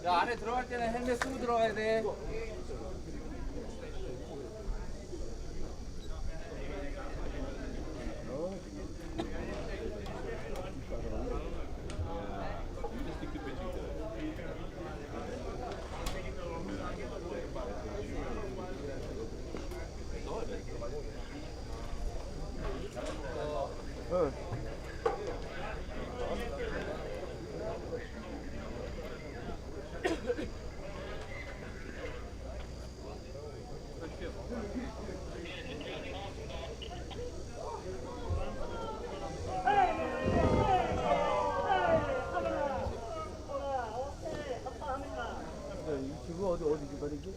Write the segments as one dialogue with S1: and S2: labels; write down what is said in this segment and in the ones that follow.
S1: 야, 안에 들어갈 때는 헬멧 쓰고 들어가야 돼.
S2: 그거 어디 기다리지?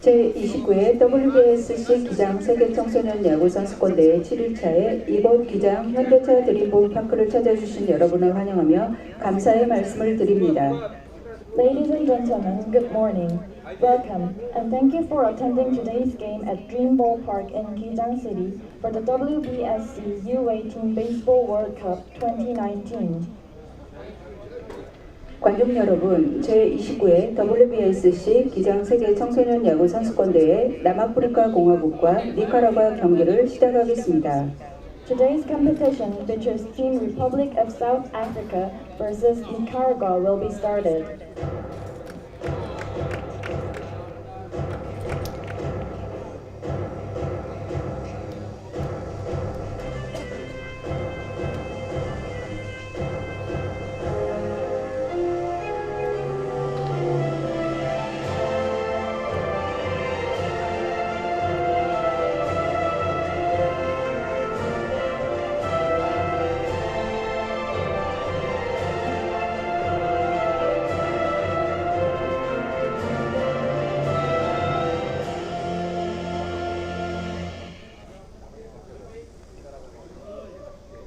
S3: 제29회 WBSC 기장 세계청소년 야구 선수권 대회 7일차에 이곳 기장 현대차 드림 볼파크를 찾아주신 여러분을 환영하며 감사의 말씀을 드립니다.
S4: Ladies and gentlemen, good morning. Welcome, and thank you for attending today's game at Dream Ballpark in Gijang City for the WBSC U-18 Baseball World Cup 2019.
S3: 관중 여러분, 제29회 WBSC 기장 세계 청소년 야구 선수권 대회 남아프리카 공화국과 니카라과 경기를 시작하겠습니다.
S4: Today's competition features Team Republic of South Africa versus Nicaragua will be started.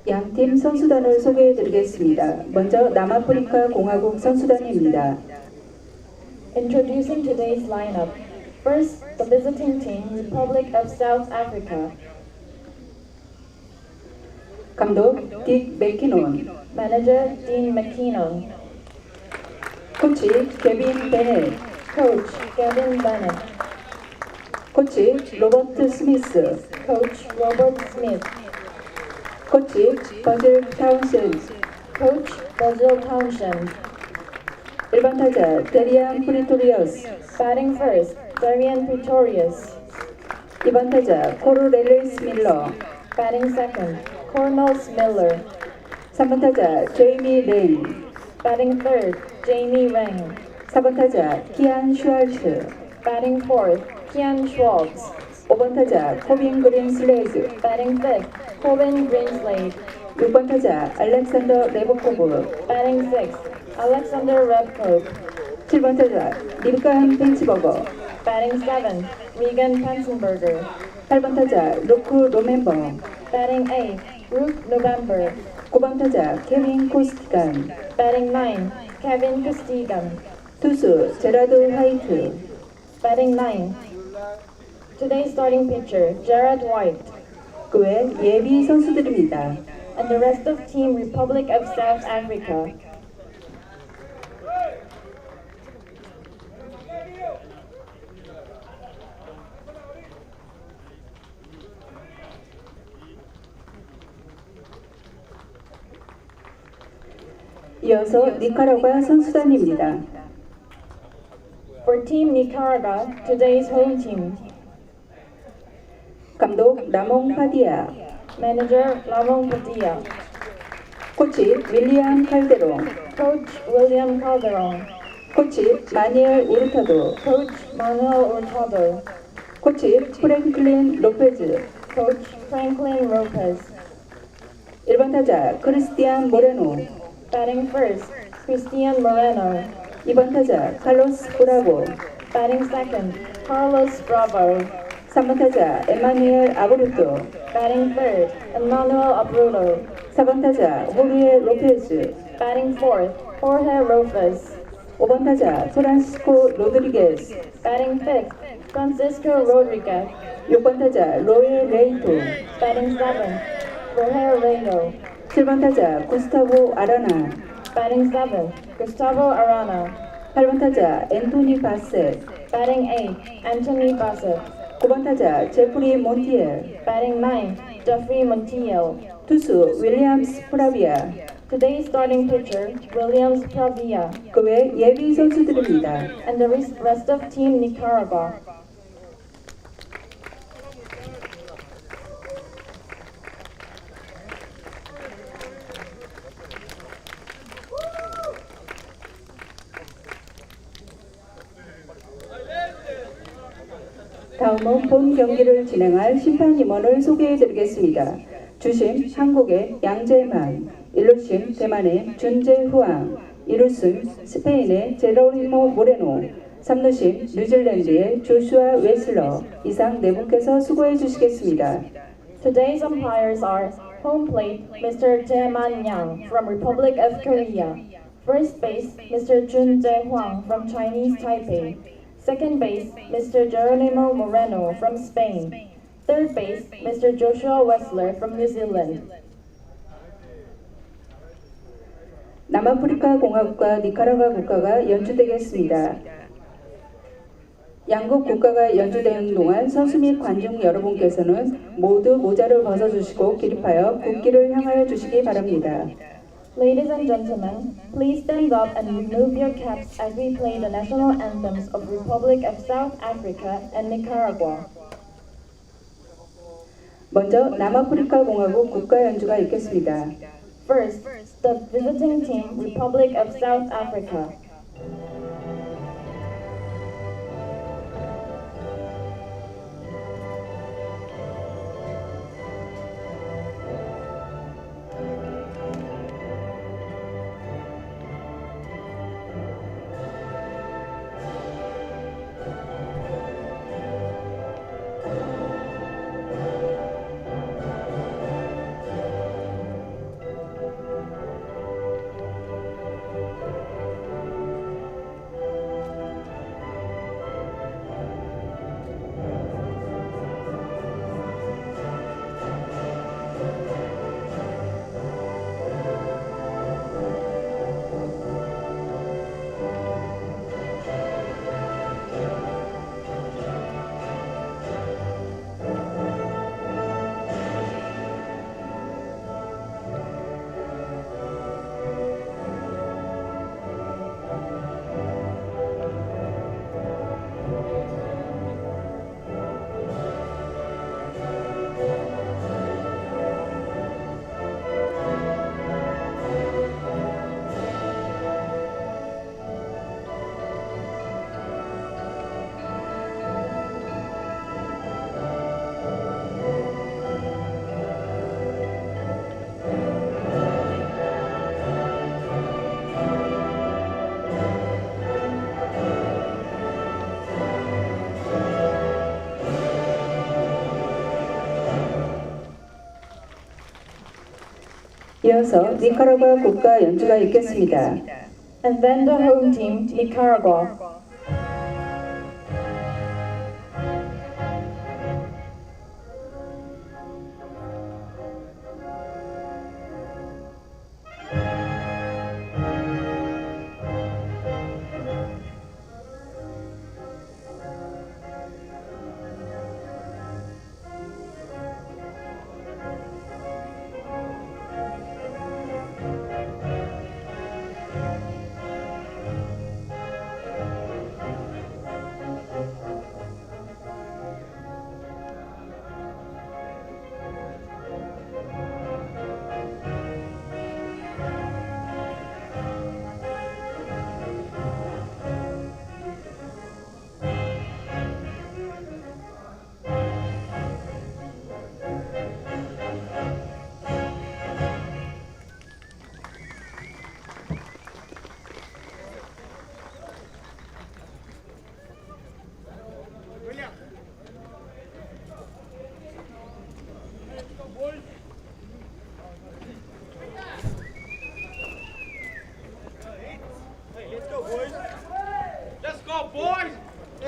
S3: 양팀 선수단을 소개해드리겠습니다. 먼저 남아프리카 공화국 선수단입니다.
S4: Introducing today's lineup. First, the visiting team, Republic of South Africa.
S3: 감독 딕 맥키논,
S4: Manager, Dean McKinnon.
S3: 코치 케빈 베넷,
S4: Coach, Gavin Bennett.
S3: 코치 로버트 스미스,
S4: Coach, Robert Smith.
S3: 코치 버즐 타운센드,
S4: Coach, Basil Townshend.
S3: 1번 타자 데리안 프리토리어스,
S4: Batting first, Darian Pretorius.
S3: 2번 타자 코르렐리스 밀러,
S4: Batting second, Cornels Miller.
S3: 3번 타자 제이미 랭,
S4: Batting third, Jamie Wang.
S3: 4번 타자 키안 슈알츠,
S4: Batting fourth, Kian Schwaltz.
S3: 5번 타자 코빈 그린 슬레이드,
S4: Batting fifth, Colin Greenslade.
S3: 6번 타자 알렉산더 레버코브,
S4: Batting sixth, Alexander Rebkov.
S3: 7번 타자 릴간 펜치버거,
S4: Batting seventh, Regan Pensenberger.
S3: 8번 타자 루크 로멘버,
S4: Batting eighth, Ruth November.
S3: 9번 타자 케빈 코스티간,
S4: Batting ninth, Kevin Costigan.
S3: 투수 제라드 화이트.
S4: Batting ninth. Today's starting pitcher, Jared White.
S3: 그 외 예비 선수들입니다.
S4: And the rest of Team Republic of South Africa.
S3: 이어서 니카라과 선수단입니다.
S4: For Team Nicaragua, today's home team.
S3: 감독 라몽 파디아,
S4: Manager Lamong Padilla.
S3: 코치 윌리엄 칼데롱,
S4: Coach William Calderon.
S3: 코치 마니엘 우르타도,
S4: Coach Manuel Hurtado.
S3: 코치 프랭클린 로페즈,
S4: Coach Franklin Lopez.
S3: 1번 타자 크리스티안 모레노,
S4: Batting first, Christian Moreno.
S3: 2번 타자 칼로스 브라보,
S4: Batting second, Carlos Bravo.
S3: 3번 타자 에마누엘 아브루토,
S4: Batting third, Emmanuel Abreu.
S3: 4번 타자 호르에 로페즈,
S4: Batting fourth, Jorge Rofes.
S3: 5번 타자 프란시스코 로드리게스,
S4: Batting fifth, Francisco Rodriguez.
S3: 6번 타자 로에 레이토,
S4: Batting seventh, Jorge Reyno.
S3: 7번 타자 구스타보 아라나,
S4: Batting seventh, Gustavo Arana.
S3: 8번 타자 앤토니 바셋,
S4: Batting eighth, Anthony Bassett.
S3: 9번 타자 제프리 몬티엘,
S4: Batting ninth, Jeffrey Montiel.
S3: 투수 윌리엄스 프라비아,
S4: Today's starting pitcher, Williams Pravia.
S3: 그 외 예비 선수들입니다.
S4: And the rest of Team Nicaragua.
S3: 다음은 본 경기를 진행할 심판 임원을 소개해드리겠습니다. 주심 한국의 양재만, 1루심 대만의 준재후앙, 2루심 스페인의 제로리모 모레노, 3루심 뉴질랜드의 조슈아 웨슬러. 이상 네 분께서 수고해 주시겠습니다.
S4: Today's umpires are home plate, Mr. Jae-man Yang from Republic of Korea. First base, Mr. Jun Jae-hwang from Chinese Taipei. Second base, Mr. Geronimo Moreno from Spain. Third base, Mr. Joshua Wessler from New Zealand.
S3: 남아프리카 공화국과 니카라과 국가가 연주되겠습니다. 양국 국가가 연주되는 동안 선수 및 관중 여러분께서는 모두 모자를 벗어주시고 기립하여 국기를 향하여 주시기 바랍니다.
S4: Ladies and gentlemen, please stand up and remove your caps as we play the national anthems of Republic of South Africa and Nicaragua.
S3: 먼저 남아프리카 공화국 국가 연주가 있겠습니다.
S4: First, the visiting team, Republic of South Africa.
S3: 이어서 니카라과 국가 연주가 있겠습니다.
S4: And then the home team, Nicaragua.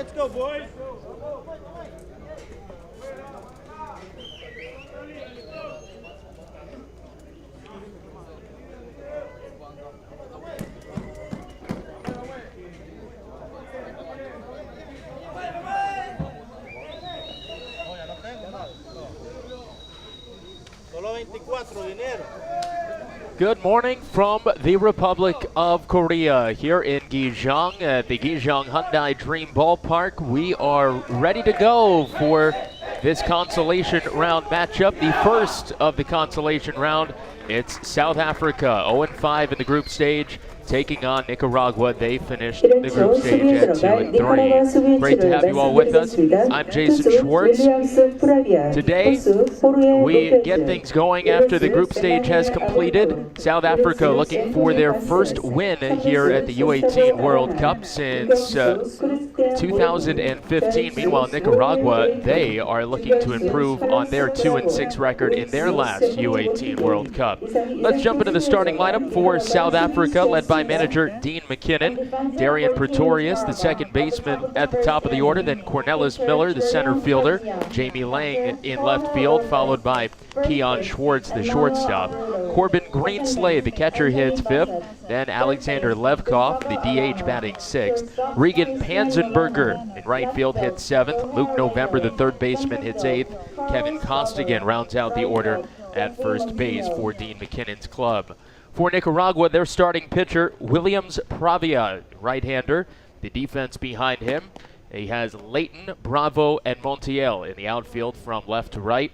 S2: Let's go, boys. Solo 24 dinero.
S5: Good morning from the Republic of Korea here in Gijang at the Gijang-Hyundai Dream Ballpark. We are ready to go for this consolation round matchup, the first of the consolation round. It's South Africa, 0-5 in the group stage, taking on Nicaragua. They finished the group stage at 2-3. Great to have you all with us. I'm Jason Schwartz. Today, we get things going after the group stage has completed. South Africa looking for their first win here at the U-18 World Cup since 2015. Meanwhile, Nicaragua, they are looking to improve on their 2-6 record in their last U-18 World Cup. Let's jump into the starting lineup for South Africa, led by manager Dean McKinnon, Darian Pretorius, the second baseman at the top of the order, then Cornelis Miller, the center fielder, Jamie Lang in left field, followed by Keon Schwartz, the shortstop. Corbin Greenslade, the catcher, hits fifth, then Alexander Levkov, the DH, batting sixth. Regan Panzenberger in right field hits seventh. Luke November, the third baseman, hits eighth. Kevin Costigan rounds out the order at first base for Dean McKinnon's club. For Nicaragua, their starting pitcher, Williams Pravia, right-hander. The defense behind him, he has Leighton, Bravo, and Montiel in the outfield from left to right.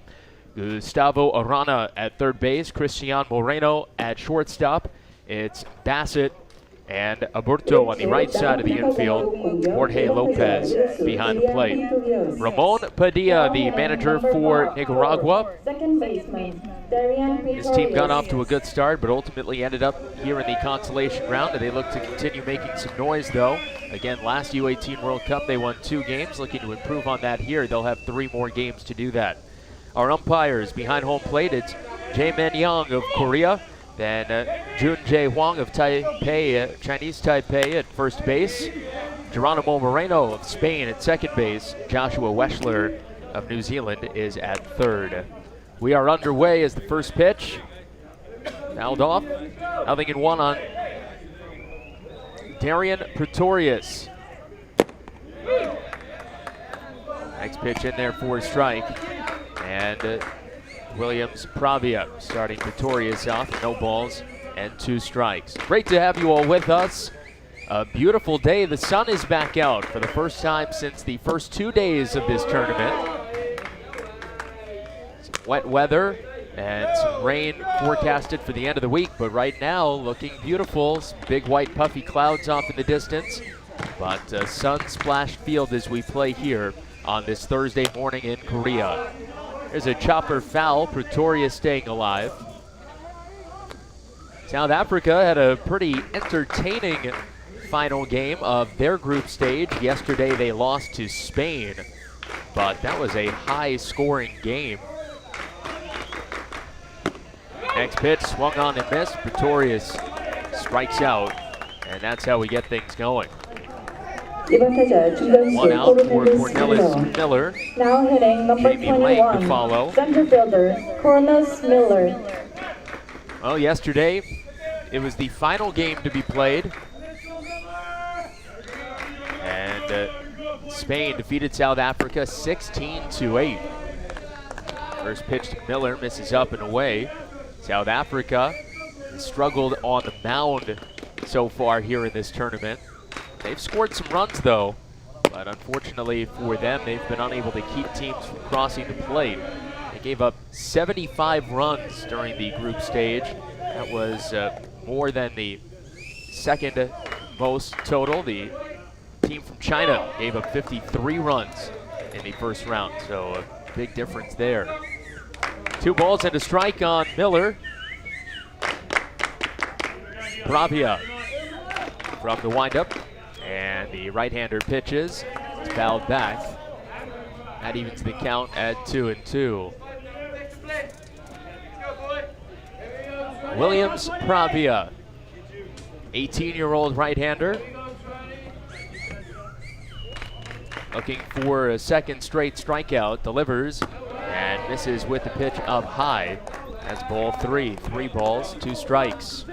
S5: Gustavo Arana at third base, Cristian Moreno at shortstop. It's Bassett and Aburto on the right side of the infield, Jorge Lopez behind the plate. Ramon Padilla, the manager for Nicaragua. His team got off to a good start, but ultimately ended up here in the consolation round, and they look to continue making some noise, though. Again, last U-18 World Cup, they won 2 games. Looking to improve on that here. They'll have 3 more games to do that. Our umpires behind home plate, it's Jae-min Young of Korea, then Jun Jae Hwang of Taipei, Chinese Taipei at first base, Geronimo Moreno of Spain at second base, Joshua Weschler of New Zealand is at third. We are underway as the first pitch. Fouled off. 0-1 on Darian Pretorius. Next pitch in there for a strike. And Williams Pravia starting Pretorius off. No balls and 2 strikes. Great to have you all with us. A beautiful day. The sun is back out for the first time since the first 2 days of this tournament. Wet weather and some rain forecasted for the end of the week, but right now looking beautiful. Some big white puffy clouds off in the distance, but sun-splashed field as we play here on this Thursday morning in Korea. There's a chopper foul, Pretorius staying alive. South Africa had a pretty entertaining final game of their group stage. Yesterday they lost to Spain, but that was a high-scoring game. Next pitch, swung on and missed. Pretorius strikes out, and that's how we get things going. 1 out for Cornelis Miller.
S4: Now hitting number
S5: Jamie Lang
S4: 21,
S5: to follow.
S4: center fielder, Cornelis Miller.
S5: Well, yesterday it was the final game to be played, and Spain defeated South Africa 16-8. First pitch to Miller, misses up and away. South Africa has struggled on the mound so far here in this tournament. They've scored some runs, though, but unfortunately for them, they've been unable to keep teams from crossing the plate. They gave up 75 runs during the group stage. That was more than the second most total. The team from China gave up 53 runs in the first round, so a big difference there. 2 balls and a strike on Miller. Pravia from the windup, and the right-hander pitches. It's fouled back. That evens the count at 2-2. Williams Pravia, 18-year-old right-hander. looking for a second straight strikeout, delivers and misses with the pitch up high. That's ball 3, 3 balls, 2 strikes.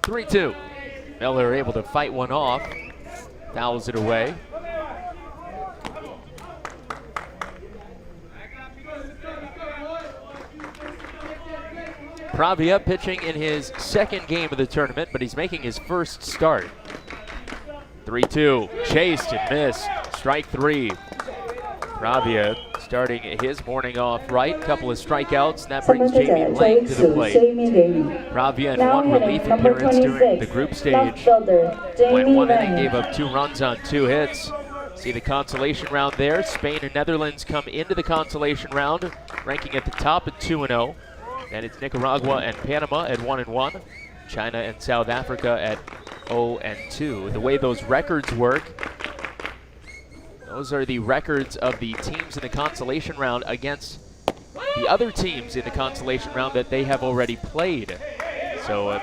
S5: "3-2. Miller able to fight one off, fouls it away. Pravia pitching in his second game of the tournament, but he's making his first start. 3-2, chased and missed, strike 3. Pravia starting his morning off right, couple of strikeouts, and that brings Jamie Lang to the plate. Pravia in one relief appearance during the group stage. Went 1 inning, gave up 2 runs on 2 hits. See the consolation round there. Spain and Netherlands come into the consolation round, ranking at the top at 2-0. And it's Nicaragua and Panama at 1-1. China and South Africa at 0-2. The way those records work, those are the records of the teams in the consolation round against the other teams in the consolation round that they have already played. So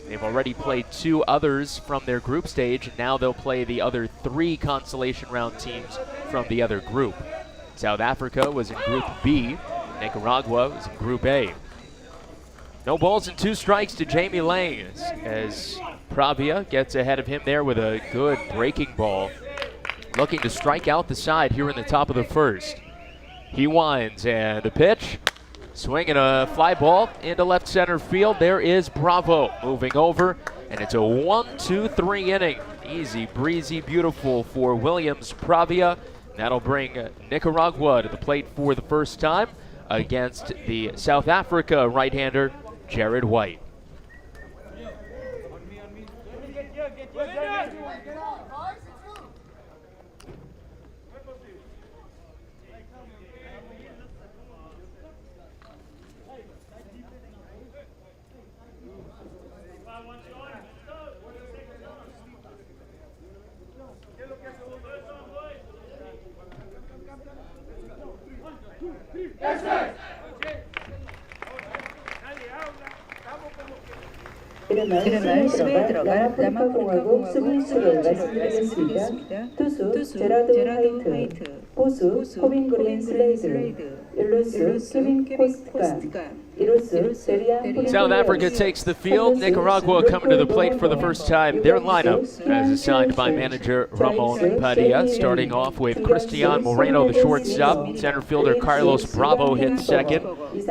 S5: they've already played 2 others from their group stage, and now they'll play the other 3 consolation round teams from the other group. South Africa was in Group B. Nicaragua was in Group A. No balls and 2 strikes to Jamie Lang as Pravia gets ahead of him there with a good breaking ball. Looking to strike out the side here in the top of the first. He winds and a pitch. Swinging a fly ball into left center field. There is Bravo moving over, and it's a 1-2-3 inning. Easy, breezy, beautiful for Williams Pravia. That'll bring Nicaragua to the plate for the first time against the South Africa right-hander, Jared White.
S3: 이름은 수비에 들어갈 남아프리카공화국 수비수를 말씀드리겠습니다. 투수 제라드 화이트, 포수 코빈 그린 슬레이드, 일루수 케빈 코스트가,
S5: South Africa takes the field. Nicaragua coming to the plate for the first time. Their lineup, as assigned by manager Ramon Padilla, starting off with Cristian Moreno, the shortstop. Center fielder Carlos Bravo hits second.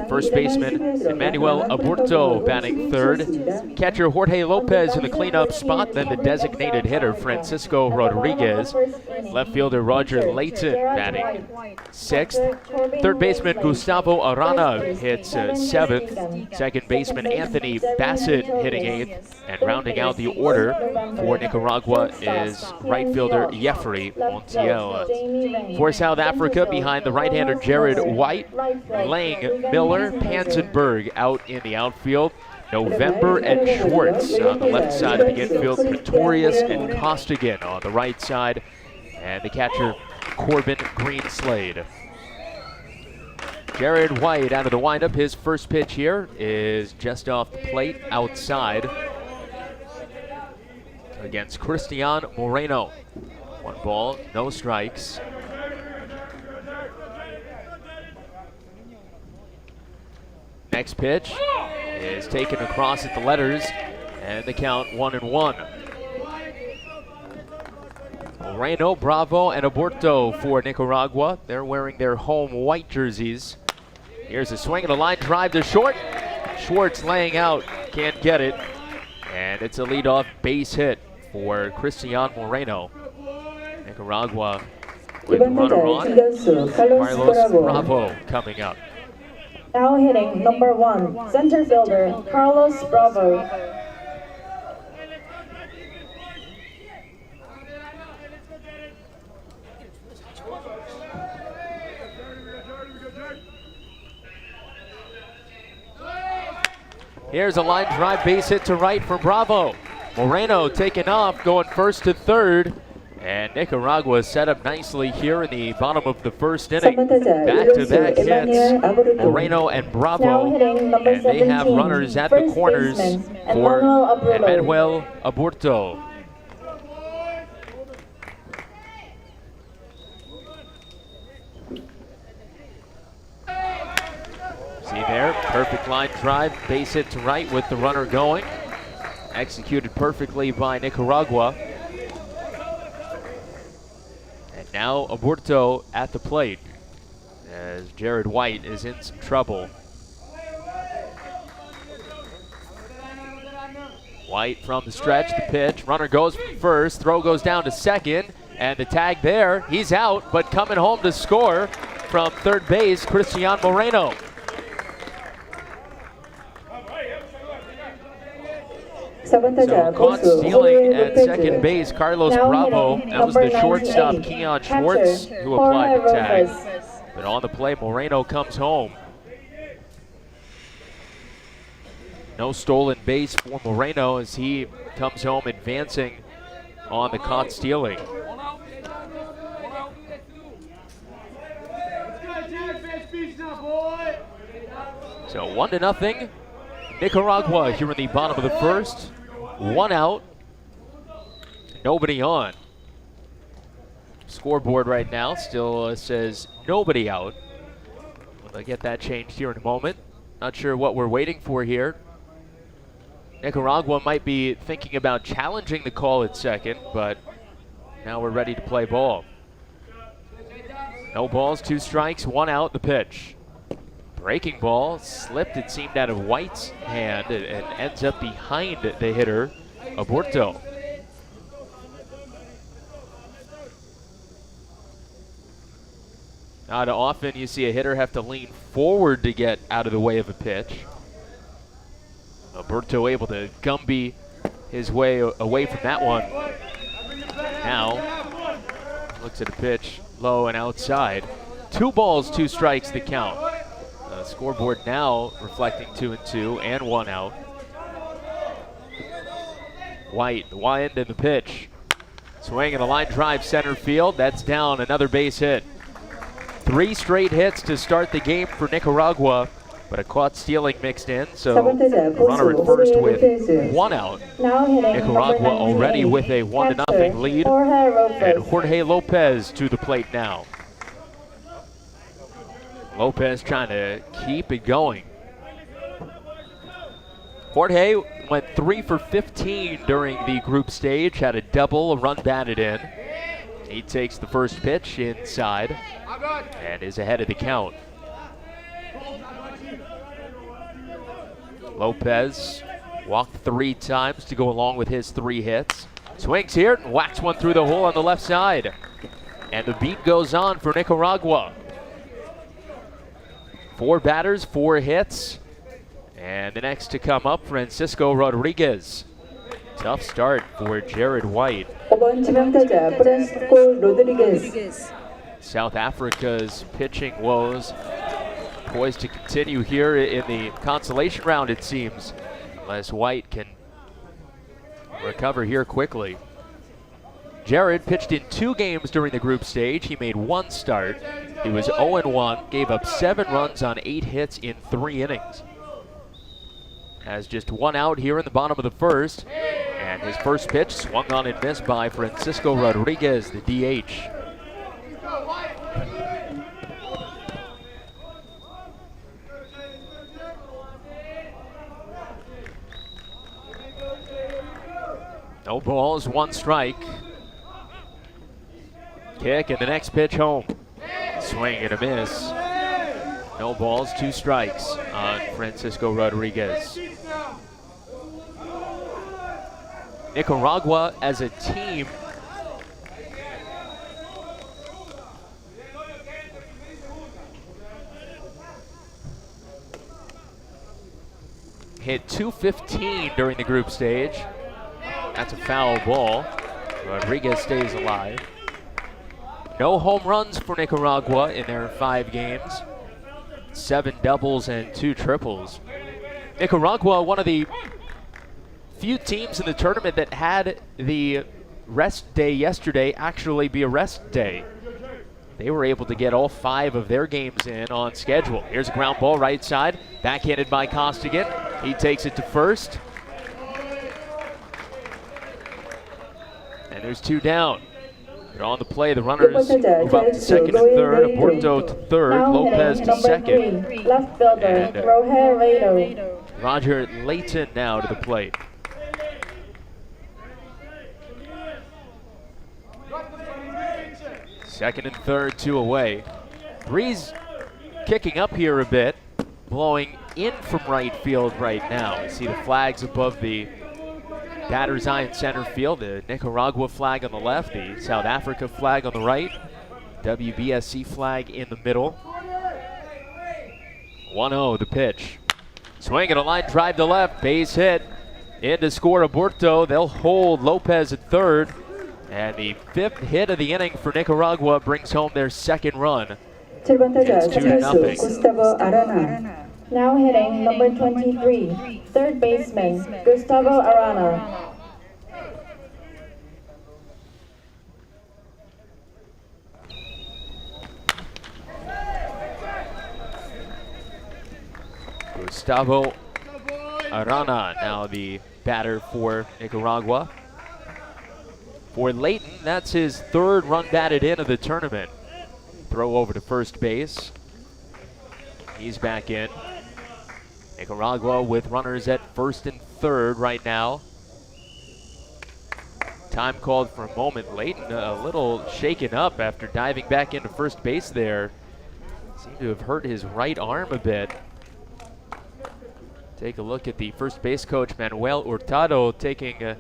S5: First baseman Emmanuel Aburto batting third. Catcher Jorge Lopez in the cleanup spot. Then the designated hitter Francisco Rodriguez. Left fielder Roger Layton batting sixth. Third baseman Gustavo Arana hits seventh. Second baseman Anthony Bassett hitting eighth. And rounding out the order for Nicaragua is right fielder Jeffrey Montiel. For South Africa, behind the right-hander Jared White, Lang, Miller, Panzenberg out in the outfield. November and Schwartz on the left side of the infield. Pretorius and Costigan on the right side. And the catcher Corbin Greenslade. Jared White out of the windup. His first pitch here is just off the plate outside against Cristian Moreno. 1 ball, no strikes. Next pitch is taken across at the letters, and the count 1-1. Moreno, Bravo, and Aburto for Nicaragua. They're wearing their home white jerseys. Here's a swing and a line drive to short. Schwartz laying out, can't get it. And it's a leadoff base hit for Cristian Moreno. Nicaragua with the runner on. Carlos Bravo coming up.
S4: Now hitting number 1, center fielder Carlos Bravo.
S5: Here's a line drive base hit to right for Bravo. Moreno taking off, going first to third, And Nicaragua set up nicely here in the bottom of the first inning.
S3: 3번 타자
S5: Back-to-back
S3: 이루수
S5: hits,
S3: 에마니엘 아보르토.
S5: Moreno and
S4: Now
S5: Bravo.
S4: hitting number
S5: And they have
S4: 17,
S5: runners at the
S4: first
S5: corners
S4: baseman,
S5: for
S4: Emmanuel
S5: Emmanuel
S4: Aburto.
S5: Aburto. See there, perfect line drive, base hit to right with the runner going. Executed perfectly by Nicaragua. And now Aburto at the plate as Jared White is in some trouble. White from the stretch, the pitch. Runner goes from first, throw goes down to second, and the tag there. He's out, but coming home to score from third base, Cristian Moreno. So caught stealing at second base, Carlos
S4: Now
S5: Bravo.
S4: hitting
S5: That was the
S4: number
S5: shortstop,
S4: 98,
S5: Keon Schwartz,
S4: catcher,
S5: who applied the
S4: Jorge
S5: tag.
S4: Robles.
S5: But on the play, Moreno comes home. No stolen base for Moreno as he comes home advancing on the caught stealing. So 1-0. Nicaragua here in the bottom of the first. One out. Nobody on. Scoreboard right now still says nobody out. We'll get that changed here in a moment. Not sure what we're waiting for here. Nicaragua might be thinking about challenging the call at second, but now we're ready to play ball. No balls, 2 strikes, 1 out, the pitch. Breaking ball, slipped, it seemed, out of White's hand and ends up behind the hitter, Aburto. Not often you see a hitter have to lean forward to get out of the way of a pitch. Aburto able to Gumby his way away from that one. Now, looks at a pitch low and outside. 2 balls, 2 strikes, the count. Scoreboard now reflecting 2-2 and 1 out. White, the wind and the pitch. Swing and a line drive center field. That's down, another base hit. 3 straight hits to start the game for Nicaragua, but a caught stealing mixed in, so runner at first with 1 out.
S4: Now hitting
S5: Nicaragua
S4: number 98,
S5: already with a 1-0
S4: catcher,
S5: lead.
S4: Jorge Robles.
S5: And Jorge Lopez to the plate now. Lopez trying to keep it going. Jorge went 3 for 15 during the group stage, had a double, a run batted in. He takes the first pitch inside and is ahead of the count. Lopez walked 3 times to go along with his 3 hits. Swings here and whacks one through the hole on the left side. And the beat goes on for Nicaragua. 4 batters, 4 hits. And the next to come up, Francisco Rodriguez. Tough start for Jared White.
S3: 5번 지명타자 프란시스코 로드리게스.
S5: South Africa's pitching woes poised to continue here in the consolation round, it seems, unless White can recover here quickly. Jared pitched in 2 games during the group stage. He made 1 start. He was 0-1, gave up 7 runs on 8 hits in 3 innings. Has just 1 out here in the bottom of the first. And his first pitch swung on and missed by Francisco Rodriguez, the DH. No balls, 1 strike. Kick and the next pitch home. Swing and a miss. No balls, 2 strikes on Francisco Rodriguez. Nicaragua as a team hit .215 during the group stage. That's a foul ball. Rodriguez stays alive. No home runs for Nicaragua in their 5 games. 7 doubles and 2 triples. Nicaragua, one of the few teams in the tournament that had the rest day yesterday actually be a rest day. They were able to get all 5 of their games in on schedule. Here's a ground ball right side, backhanded by Costigan. He takes it to first. And there's 2 down. But on the play, the runners move up to second and third. Aborto to third,
S4: Now
S5: Lopez
S4: hitting
S5: to
S4: number
S5: second.
S4: 3, left fielder,
S5: And,
S4: Roger.
S5: Roger Layton now to the plate. Second and third, 2 away. Breeze kicking up here a bit, blowing in from right field right now. We see the flags above the batter's eye in center field, the Nicaragua flag on the left, the South Africa flag on the right, WBSC flag in the middle. 1-0 the pitch. Swing and a line drive to left, base hit. In to score Aborto. They'll hold Lopez at third. And the 5th hit of the inning for Nicaragua brings home their 2nd run.
S3: 7번 타자
S5: It's 2-0.
S3: 타수 구스타보 아라나.
S4: Now hitting number 23, third baseman, Gustavo Arana.
S5: Gustavo Arana now the batter for Nicaragua. For Layton, that's his 3rd run batted in of the tournament. Throw over to first base. He's back in. Nicaragua with runners at first and third right now. Time called for a moment. Layton a little shaken up after diving back into first base there. Seemed to have hurt his right arm a bit. Take a look at the first base coach, Manuel Hurtado, taking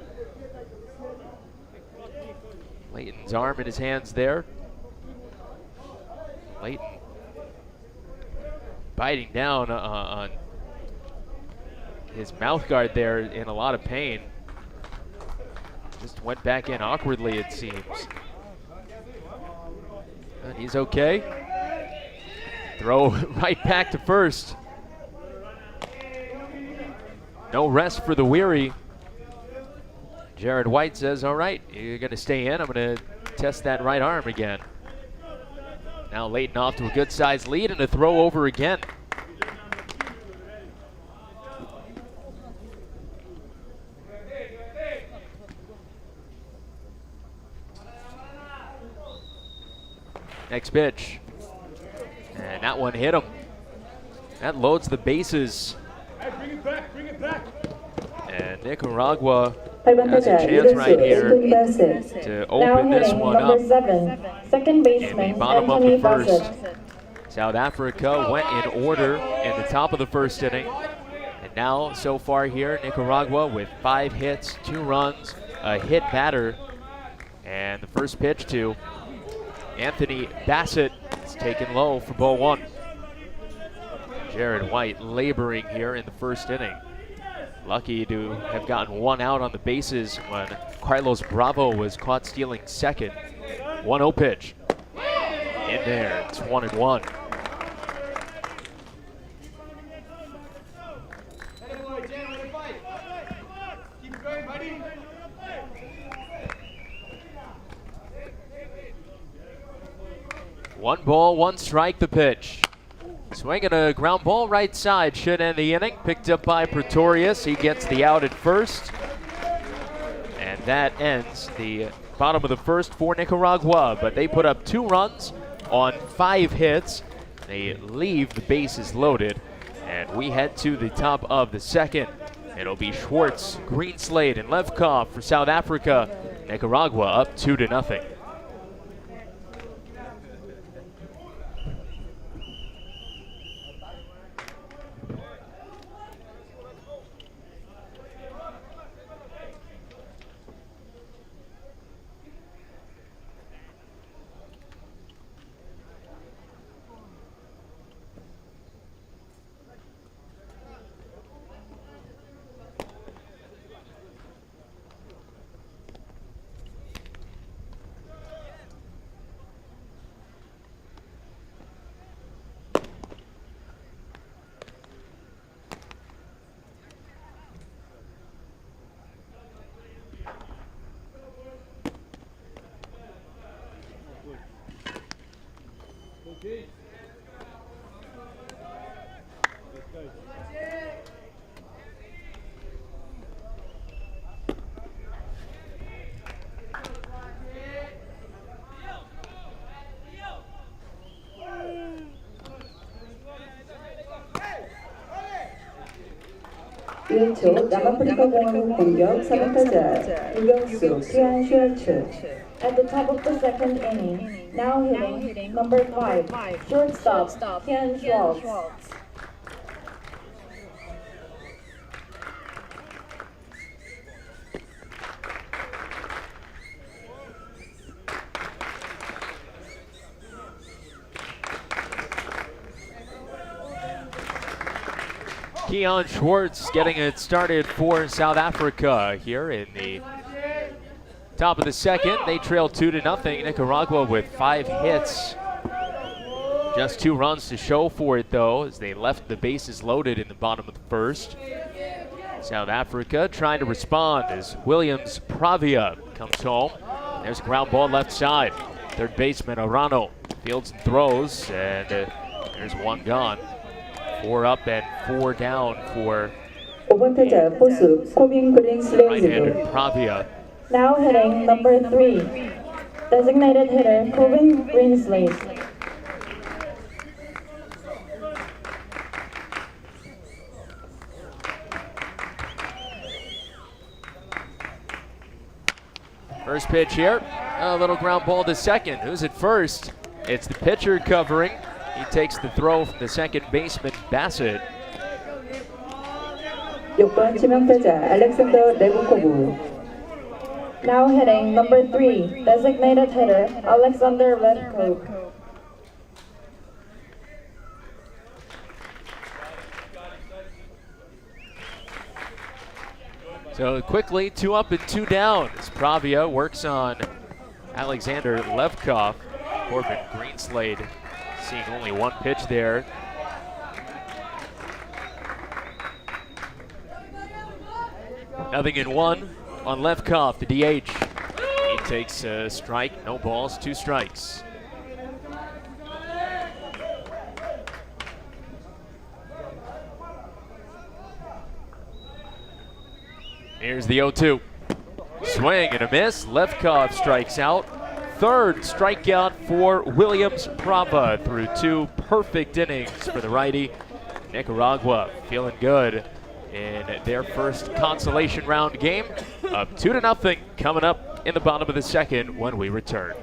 S5: Layton's arm in his hands there. Layton biting down on his mouth guard there in a lot of pain. Just went back in awkwardly, it seems. And he's okay. Throw right back to first. No rest for the weary. Jared White says, all right, you're going to stay in. I'm going to test that right arm again. Now Layton off to a good-sized lead and a throw over again. Next pitch. And that one hit him. That loads the bases. And Nicaragua has a chance right here to open this one up.
S4: Number 7, second baseman,
S5: In the bottom of
S4: Anthony
S5: the first.
S4: Bassett.
S5: South Africa went in order in the top of the first inning. And now, so far here, Nicaragua with 5 hits, 2 runs, a hit batter. And the first pitch to Anthony Bassett is taken low for ball 1. Jared White laboring here in the first inning. Lucky to have gotten 1 out on the bases when Carlos Bravo was caught stealing second. 1-0 pitch. In there, it's 1-1. One ball, 1 strike, the pitch. Swinging a ground ball right side should end the inning. Picked up by Pretorius. He gets the out at first. And that ends the bottom of the first for Nicaragua. But they put up 2 runs on 5 hits. They leave the bases loaded. And we head to the top of the second. It'll be Schwartz, Greenslade, and Levkov for South Africa. Nicaragua up 2-0.
S3: 초 남아프리카 공화국 공격 3타자 유격수 기앙-슈알츠.
S4: At the top of the second inning, now hitting number 5, shortstop Ken Schwartz.
S5: Keon Schwartz getting it started for South Africa here in the top of the second. They trail 2-0. Nicaragua with 5 hits. Just 2 runs to show for it, though, as they left the bases loaded in the bottom of the first. South Africa trying to respond as Williams Pravia comes home. There's a ground ball left side. Third baseman Arano fields and throws, and there's one gone. 4 up and 4 down for
S3: 5번 타자 포수 코빈
S5: right-hander
S3: 그린슬레이즈도.
S5: Pravia.
S4: Now hitting number 3, designated hitter Corbin Greenslade.
S5: First pitch here, a little ground ball to second. Who's at first? It's the pitcher covering. He takes the throw from the second baseman, Bassett.
S3: 6번 지명타자 알렉산더 레브코브.
S4: Now hitting number 3, designated hitter Alexander Redcoat.
S5: So quickly, 2 up and 2 down as Pravia works on Alexander Levkov. Corbin Greenslade seeing only 1 pitch there. Nothing in 1 on Levkov, the DH. He takes a strike, no balls, 2 strikes. Here's the 0-2. Swing and a miss. Levkov strikes out. Third strikeout for Williams Prava through 2 perfect innings for the righty. Nicaragua feeling good in their first consolation round game. Up 2-0 coming up in the bottom of the second when we return.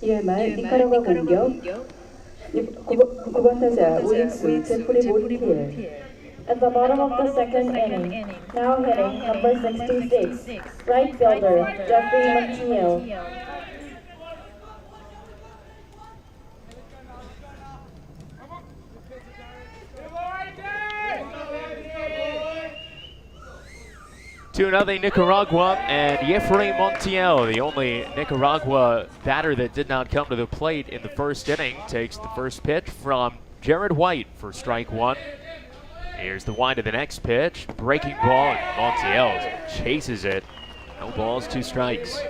S3: 이에 말 니카라과 공격 9번 타자 우익수 제프리 모리티엘.
S4: At the bottom of the second inning, now hitting number 66, right fielder Jeffrey Montiel.
S5: Two nothing Nicaragua, and Jeffrey Montiel, the only Nicaragua batter that did not come to the plate in the first inning, takes the first pitch from Jared White for strike 1. Here's the wind of the next pitch, breaking ball, and Montiel chases it. No balls, 2 strikes.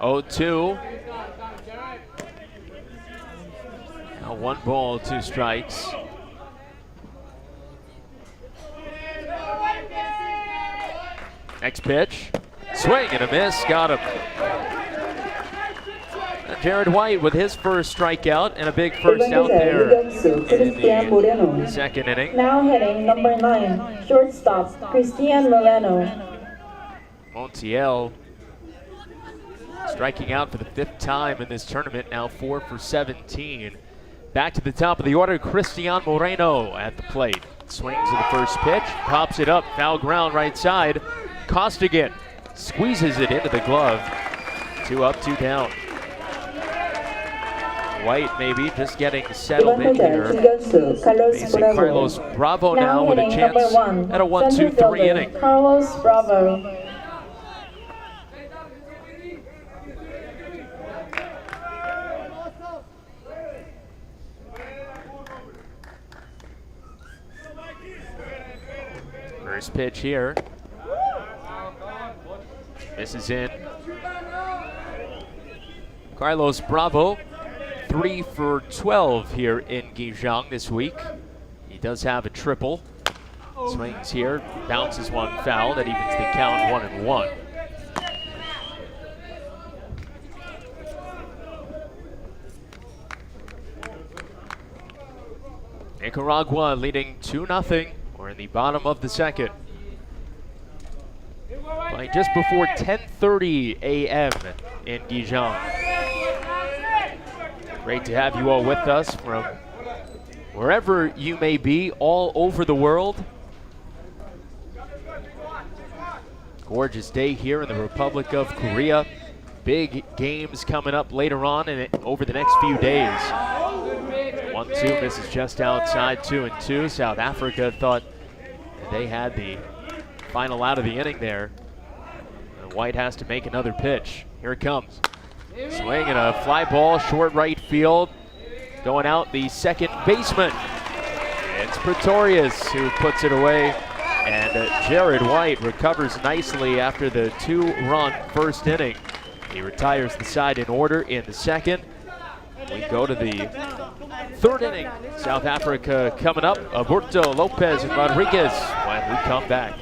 S5: Oh, 2. Now 1 ball, 2 strikes. Next pitch, swing and a miss, got him. Jared White with his first strikeout and a big first out there
S3: 유격수 크리스티안
S5: in
S3: 모레노.
S5: the second inning.
S4: Now hitting number 9, shortstop Christian Moreno.
S5: Montiel striking out for the 5th time in this tournament, now 4 for 17. Back to the top of the order, Christian Moreno at the plate. Swings at the first pitch, pops it up, foul ground right side. Costigan squeezes it into the glove. 2 up, 2 down. White maybe just getting settled in here. Facing Carlos Bravo now with a
S4: hitting
S5: chance
S4: number 1,
S5: at a 1-2-3
S4: center fielder
S5: inning.
S4: Carlos Bravo.
S5: First pitch here. This is in. Carlos Bravo, 3 for 12 here in Gijang this week. He does have a triple. Swings here, bounces one foul. That evens the count 1-1. Nicaragua leading 2-0. We're in the bottom of the second. Playing just before 10:30 a.m. in Gijang. Great to have you all with us from wherever you may be, all over the world. Gorgeous day here in the Republic of Korea. Big games coming up later on and over the next few days. 1-2 misses just outside, 2-2. South Africa thought they had the final out of the inning there. And White has to make another pitch. Here it comes. Swing and a fly ball, short right field. Going out the second baseman. It's Pretorius who puts it away. And Jared White recovers nicely after the 2-run first inning. He retires the side in order in the second. We go to the third inning. South Africa coming up. Aburto, Lopez, and Rodriguez when we come back.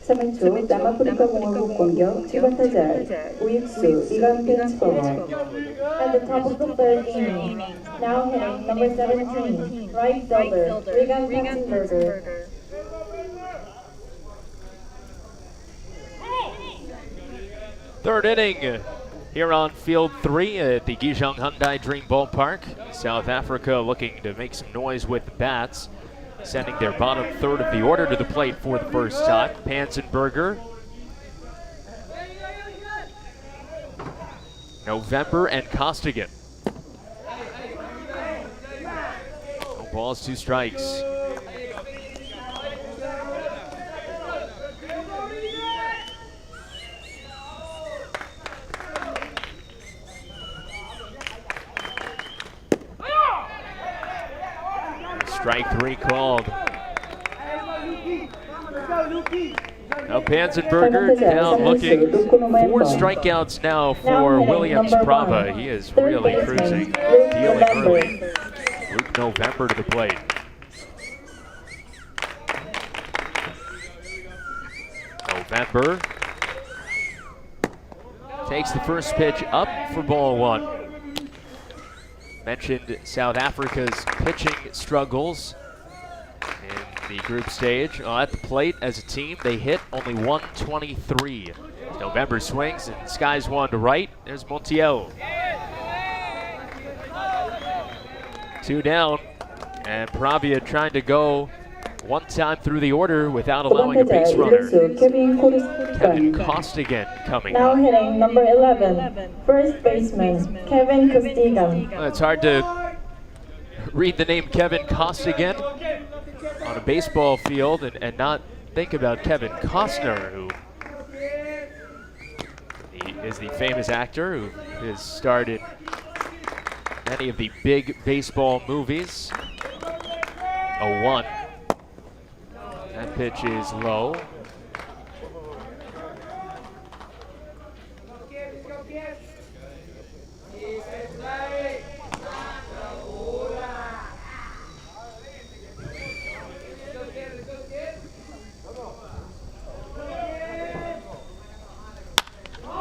S3: 삼연초 남아프리카 공화국 공격 7번 타자 우익수 리간 펜스버거.
S4: At the top of the third inning, now hitting number 17, right fielder Regan Katzenberger.
S5: Third inning here on Field 3 at the Gijang-Hyundai Dream Ballpark. South Africa looking to make some noise with the bats, sending their bottom third of the order to the plate for the first time. Panzenberger, November, and Costigan. No balls, 2 strikes. Strike 3 called. Now Panzenberger down looking. 4 strikeouts now for Williams Brava. He is really cruising, dealing early. Luke November to the plate. November takes the first pitch up for ball 1. Mentioned South Africa's pitching struggles in the group stage. At the plate as a team, they hit only 123. November swings and skies one to right. There's Montiel. 2 down, and Pravia trying to go one time through the order without allowing a base runner. Kevin Costigan coming
S4: Now
S5: up.
S4: hitting number 11, first baseman Kevin Costigan.
S5: It's hard to read the name Kevin Costigan on a baseball field and not think about Kevin Costner, who is the famous actor who has starred in many of the big baseball movies. 0-1. That pitch is low.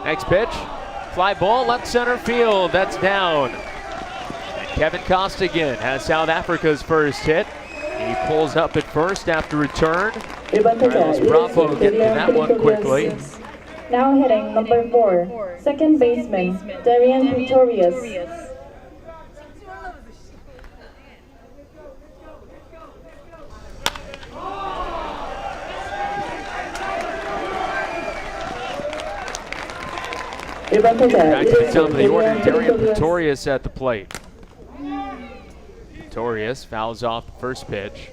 S5: Next pitch, fly ball, left center field, that's down. And Kevin Costigan has South Africa's first hit. He pulls up at first after return. Carlos Bravo getting to that one quickly.
S4: Now hitting number 4, second baseman Darian Pretorius.
S5: Back to the top of the order, Darian Pretorius at the plate. Pretorius fouls off the first pitch.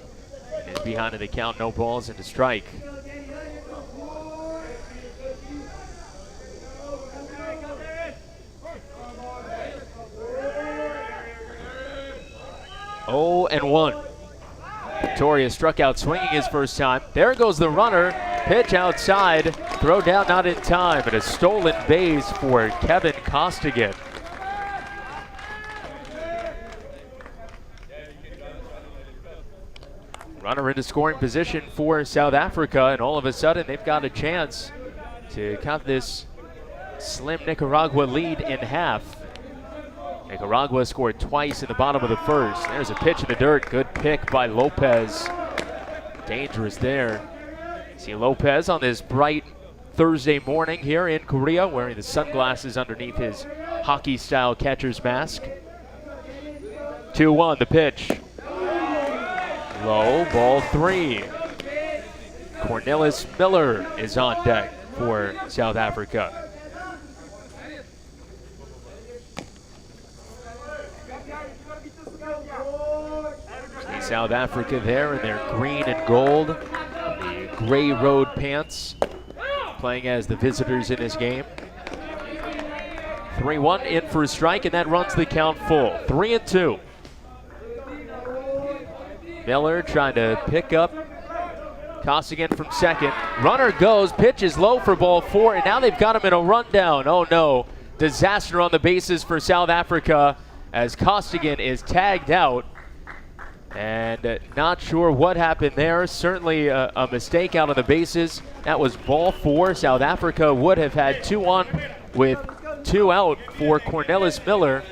S5: Is behind in the count, no balls and a strike. Oh, and 1. Pretorius struck out swinging his first time. There goes the runner. Pitch outside. Throw down not in time. And a stolen base for Kevin Costigan. Runner into scoring position for South Africa, and all of a sudden they've got a chance to cut this slim Nicaragua lead in half. Nicaragua scored twice in the bottom of the first. There's a pitch in the dirt. Good pick by Lopez. Dangerous there. See Lopez on this bright Thursday morning here in Korea, wearing the sunglasses underneath his hockey-style catcher's mask. 2-1, the pitch. Low, ball 3. Cornelis Miller is on deck for South Africa. See South Africa there in their green and gold, the gray road pants, playing as the visitors in this game. 3-1 in for a strike, and that runs the count full. 3-2. Miller trying to pick up Costigan from second. Runner goes, pitch is low for ball 4, and now they've got him in a rundown. Oh no, disaster on the bases for South Africa as Costigan is tagged out. And not sure what happened there. Certainly a mistake out on the bases. That was ball 4. South Africa would have had 2 on with 2 out for Cornelis Miller.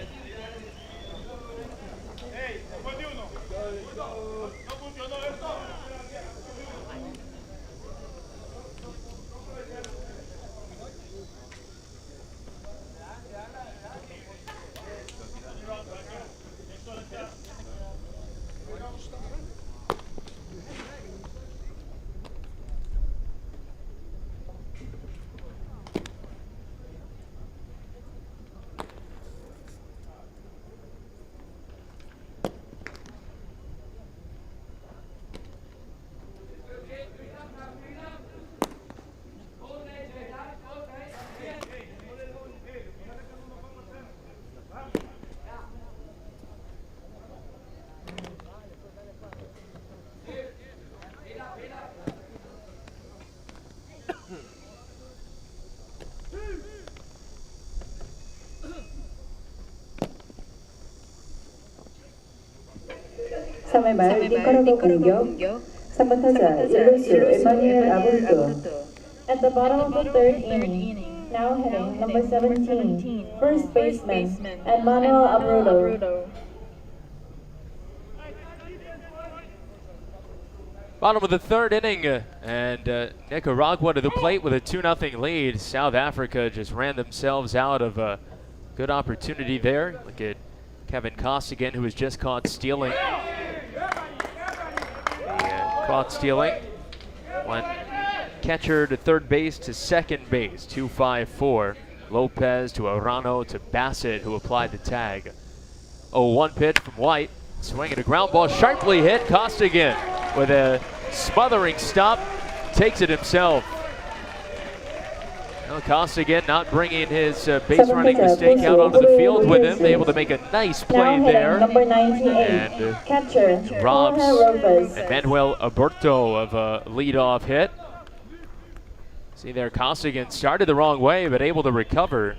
S3: 말 니카라과 공격 3번 타자 1루수 에마니엘 아볼도.
S4: At the bottom of the third inning, now hitting number 17, first baseman Emmanuel Abreudo.
S5: Bottom of the third inning, and Nicaragua to the plate with a 2-0 lead. South Africa just ran themselves out of a good opportunity there. Look at Kevin Costigan, who was just caught stealing. Caught stealing. Went catcher to third base to second base. 2-5-4. Lopez to Arano to Bassett, who applied the tag. 0-1 pitch from White. Swinging a ground ball, sharply hit. Costigan with a smothering stop, takes it himself. Well, Costigan not bringing his base running mistake out onto the field with him, able to make a nice play there.
S4: Number 98,
S5: and
S4: catcher,
S5: robs
S4: Lopez.
S5: Manuel Alberto of a leadoff hit. See there, Costigan started the wrong way, but able to recover.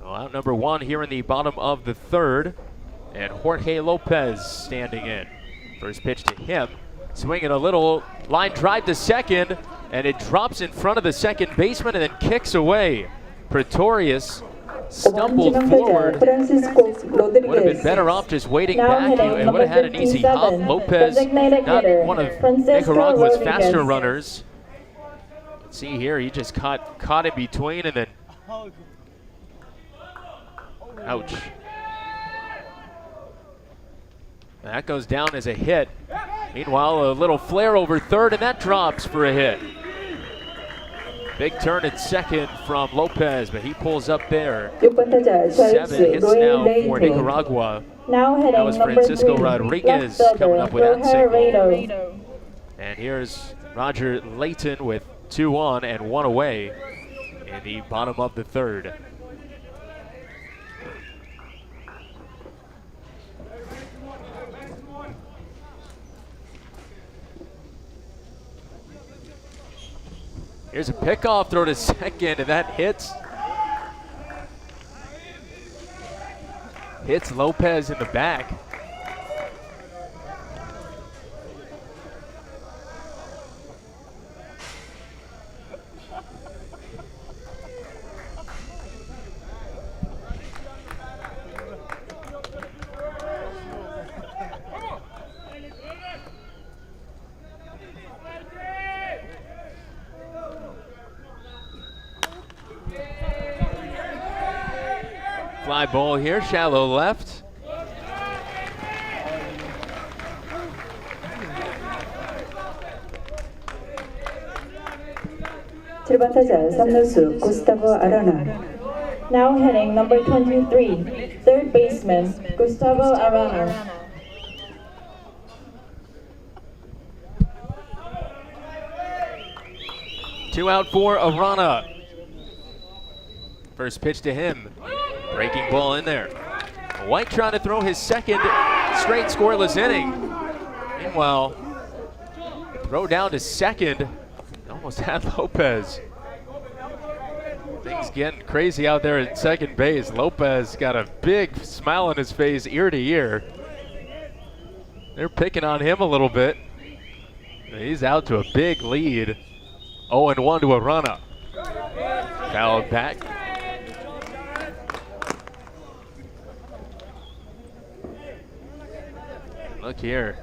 S5: Well, out number one here in the bottom of the third, and Jorge Lopez standing in. First pitch to him, swinging a little line drive to second, and it drops in front of the second baseman and then kicks away. Pretorius stumbled forward. Would have been better off just waiting back. He would have had an easy hop. Lopez, not one of Nicaragua's faster runners. Let's see here, he just caught in between and then, ouch. That goes down as a hit. Meanwhile, a little flare over third, and that drops for a hit. Big turn at second from Lopez, but he pulls up there. 7 hits now for Nicaragua.
S4: That
S5: was Francisco Rodriguez coming up with that single. And here's Roger Layton with 2 on and 1 away in the bottom of the third. Here's a pickoff throw to second, and that hits Lopez in the back. Fly ball here, shallow left.
S4: Now hitting number 23, third baseman, Gustavo Arana.
S5: Two out for Arana. First pitch to him. Breaking ball in there. White trying to throw his second straight scoreless inning. Meanwhile, throw down to second. Almost had Lopez. Things getting crazy out there at second base. Lopez got a big smile on his face, ear to ear. They're picking on him a little bit. He's out to a big lead. 0-1 to Arana. Fouled back. Look here.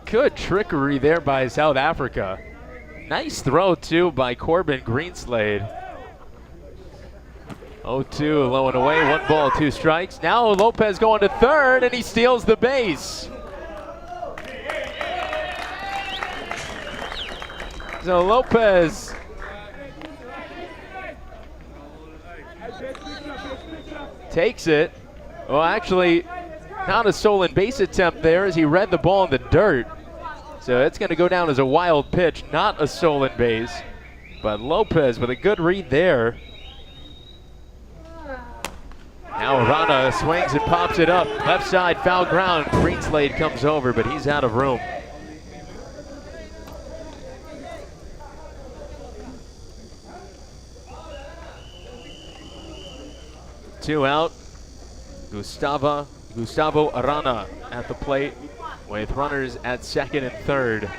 S5: Good trickery there by South Africa. Nice throw, too, by Corbin Greenslade. 0-2, low and away. 1 ball, 2 strikes. Now Lopez going to third, and he steals the base. So Lopez takes it. Well, actually, not a stolen base attempt there as he read the ball in the dirt. So it's going to go down as a wild pitch, not a stolen base. But Lopez with a good read there. Now Arana swings and pops it up. Left side, foul ground. Greenslade comes over, but he's out of room. Two out. Gustavo Arana at the plate with runners at second and third.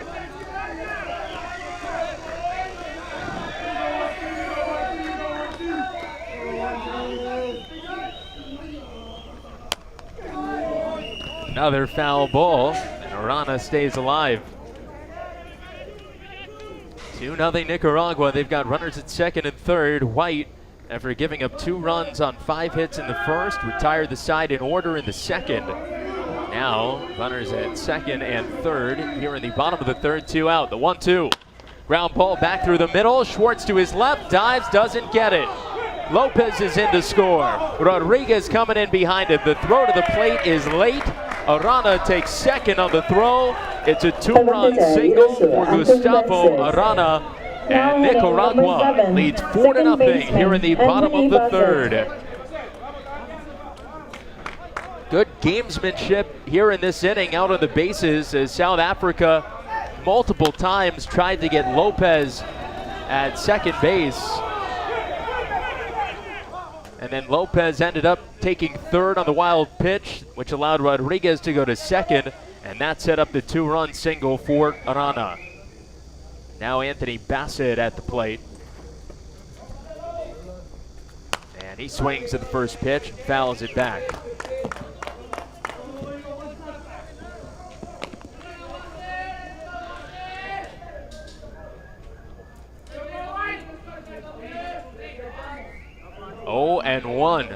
S5: Another foul ball, and Arana stays alive. 2-0 Nicaragua. They've got runners at second and third. White, after giving up 2 runs on 5 hits in the first, retired the side in order in the second. Now, runners at second and third. Here in the bottom of the third, 2 out. The 1-2. Ground ball back through the middle. Schwartz to his left, dives, doesn't get it. Lopez is in to score. Rodriguez coming in behind it. The throw to the plate is late. Arana takes second on the throw. It's a 2-run single for Gustavo Arana. And Nicaragua leads 4-0 here in the bottom of the third. Good gamesmanship here in this inning out on the bases as South Africa multiple times tried to get Lopez at second base. And then Lopez ended up taking third on the wild pitch, which allowed Rodriguez to go to second, and that set up the 2-run single for Arana. Now Anthony Bassett at the plate. And he swings at the first pitch and fouls it back. Oh, and 1.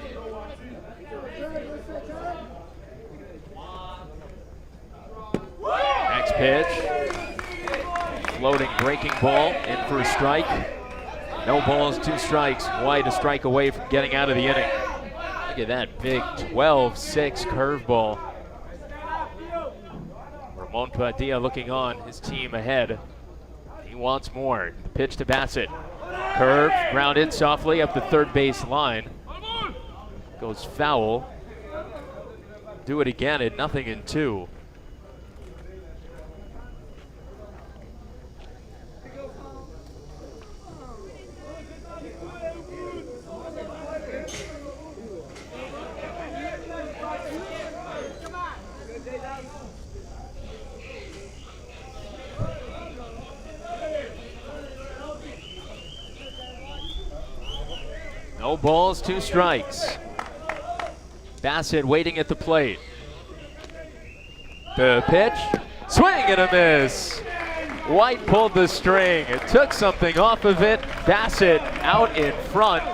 S5: Next pitch. Floating breaking ball in for a strike. No balls, 2 strikes. White a strike away from getting out of the inning. Look at that big 12-6 curveball. Ramon Padilla looking on, his team ahead. He wants more. The pitch to Bassett. Curve, grounded softly up the third base line. Goes foul. Do it again at 0-2. No balls, 2 strikes. Bassett waiting at the plate. The pitch, swing and a miss. White pulled the string. It took something off of it. Bassett out in front.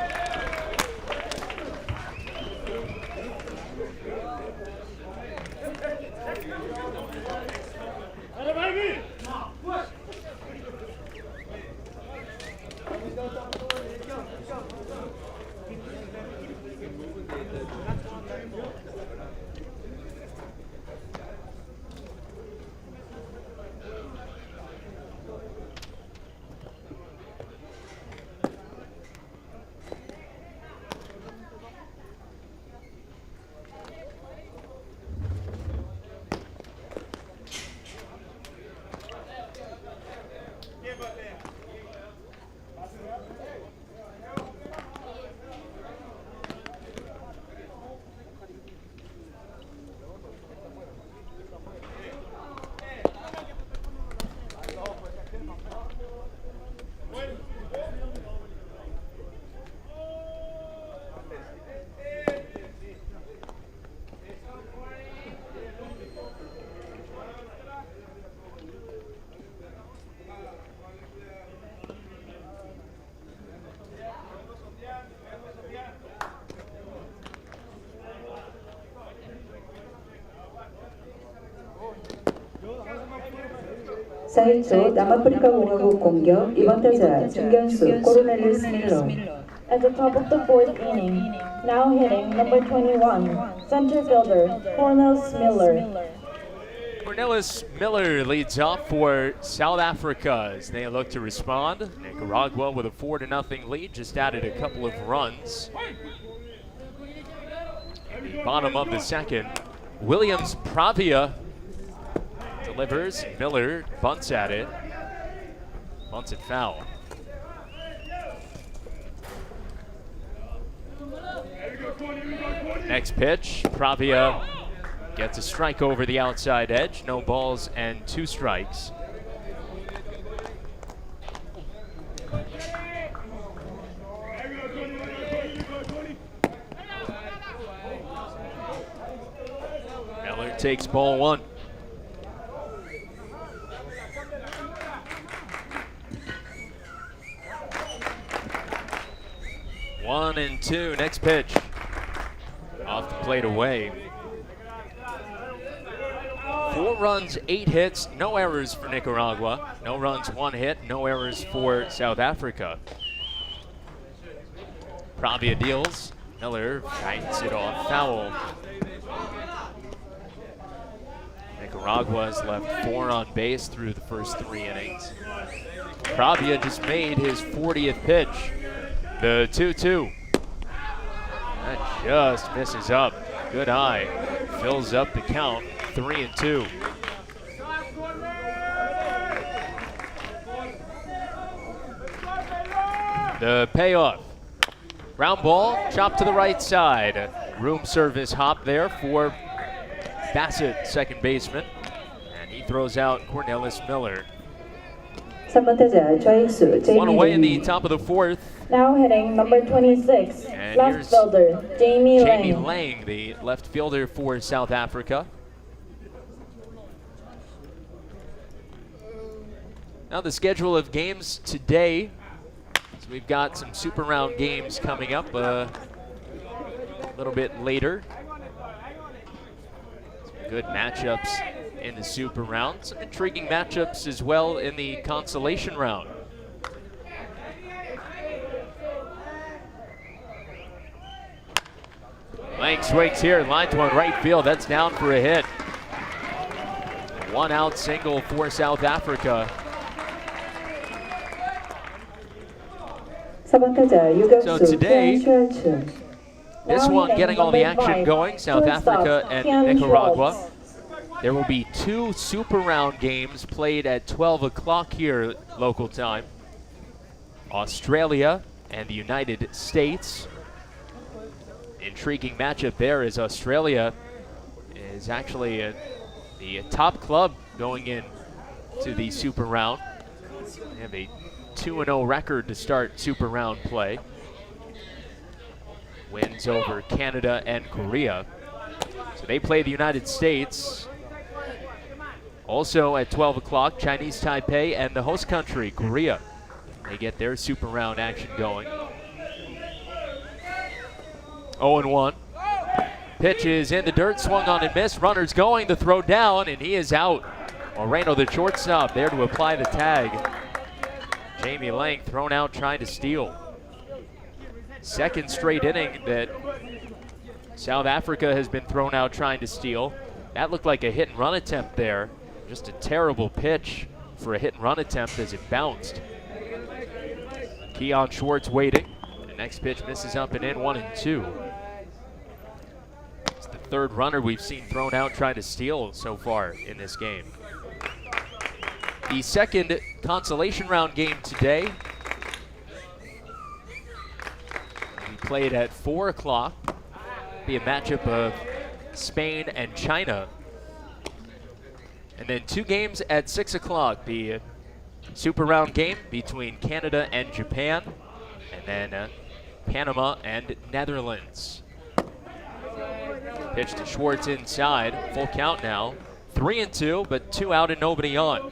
S3: 사회초 남아프리카 공화국 공격. 이번 타자 중견수 코르넬리스 밀러.
S4: At the top of the 4th inning, now hitting number 21, center fielder Cornelius Miller.
S5: Cornelius Miller leads off for South Africa as they look to respond. Nicaragua with a 4-0 lead, just added a couple of runs. In the bottom of the second, Williams Pravia delivers. Miller bunts at it. Bunts it foul. Next pitch, Pravia gets a strike over the outside edge. No balls and 2 strikes. Miller takes ball one. One and two, next pitch. Off the plate away. 4 runs, 8 hits, no errors for Nicaragua. No runs, 1 hit, no errors for South Africa. Pravia deals. Miller kites it off foul. Nicaragua has left 4 on base through the first 3 innings. Pravia just made his 40th pitch. The 2-2. That just misses up. Good eye. Fills up the count. 3-2. The payoff. Ground ball, chopped to the right side. Room service hop there for Bassett, second baseman. And he throws out Cornelis Miller.
S3: 3번 타자 좌익수
S5: One away in the
S3: 제이미
S5: top of the 4th.
S4: Now hitting number 26,
S5: And
S4: left
S5: here's
S4: fielder Jamie
S5: Jamie
S4: Lang.
S5: Lang, the left fielder for South Africa. Now the schedule of games today. So we've got some Super Round games coming up a little bit later. Some good matchups in the Super Round. Some intriguing matchups as well in the Consolation Round. Lang swings here, line to one right field. That's down for a hit. 1 out single for South Africa.
S3: 4번 타자
S5: So
S3: 유격수
S5: today,
S3: 키안 슈알츠
S5: This one getting all the action going, South Africa and Nicaragua. There will be 2 Super Round games played at 12 o'clock here local time. Australia and the United States. Intriguing matchup there as Australia is actually the top club going in to the Super Round. They have a 2-0 record to start Super Round play. Wins over Canada and Korea. So they play the United States. Also at 12 o'clock, Chinese Taipei and the host country, Korea. They get their Super Round action going. 0-1. Pitch is in the dirt, swung on and missed. Runner's going, the throw down, and he is out. Moreno, the shortstop, there to apply the tag. Jamie Lang thrown out trying to steal. Second straight inning that South Africa has been thrown out trying to steal. That looked like a hit and run attempt there. Just a terrible pitch for a hit and run attempt as it bounced. Keon Schwartz waiting. The next pitch misses up and in, 1-2. It's the third runner we've seen thrown out trying to steal so far in this game. The second Consolation Round game today will be played at 4 o'clock. Be a matchup of Spain and China. And then 2 games at 6 o'clock. The Super Round game between Canada and Japan. And then Panama and Netherlands. Pitch to Schwartz inside. Full count now. 3-2, but 2 out and nobody on.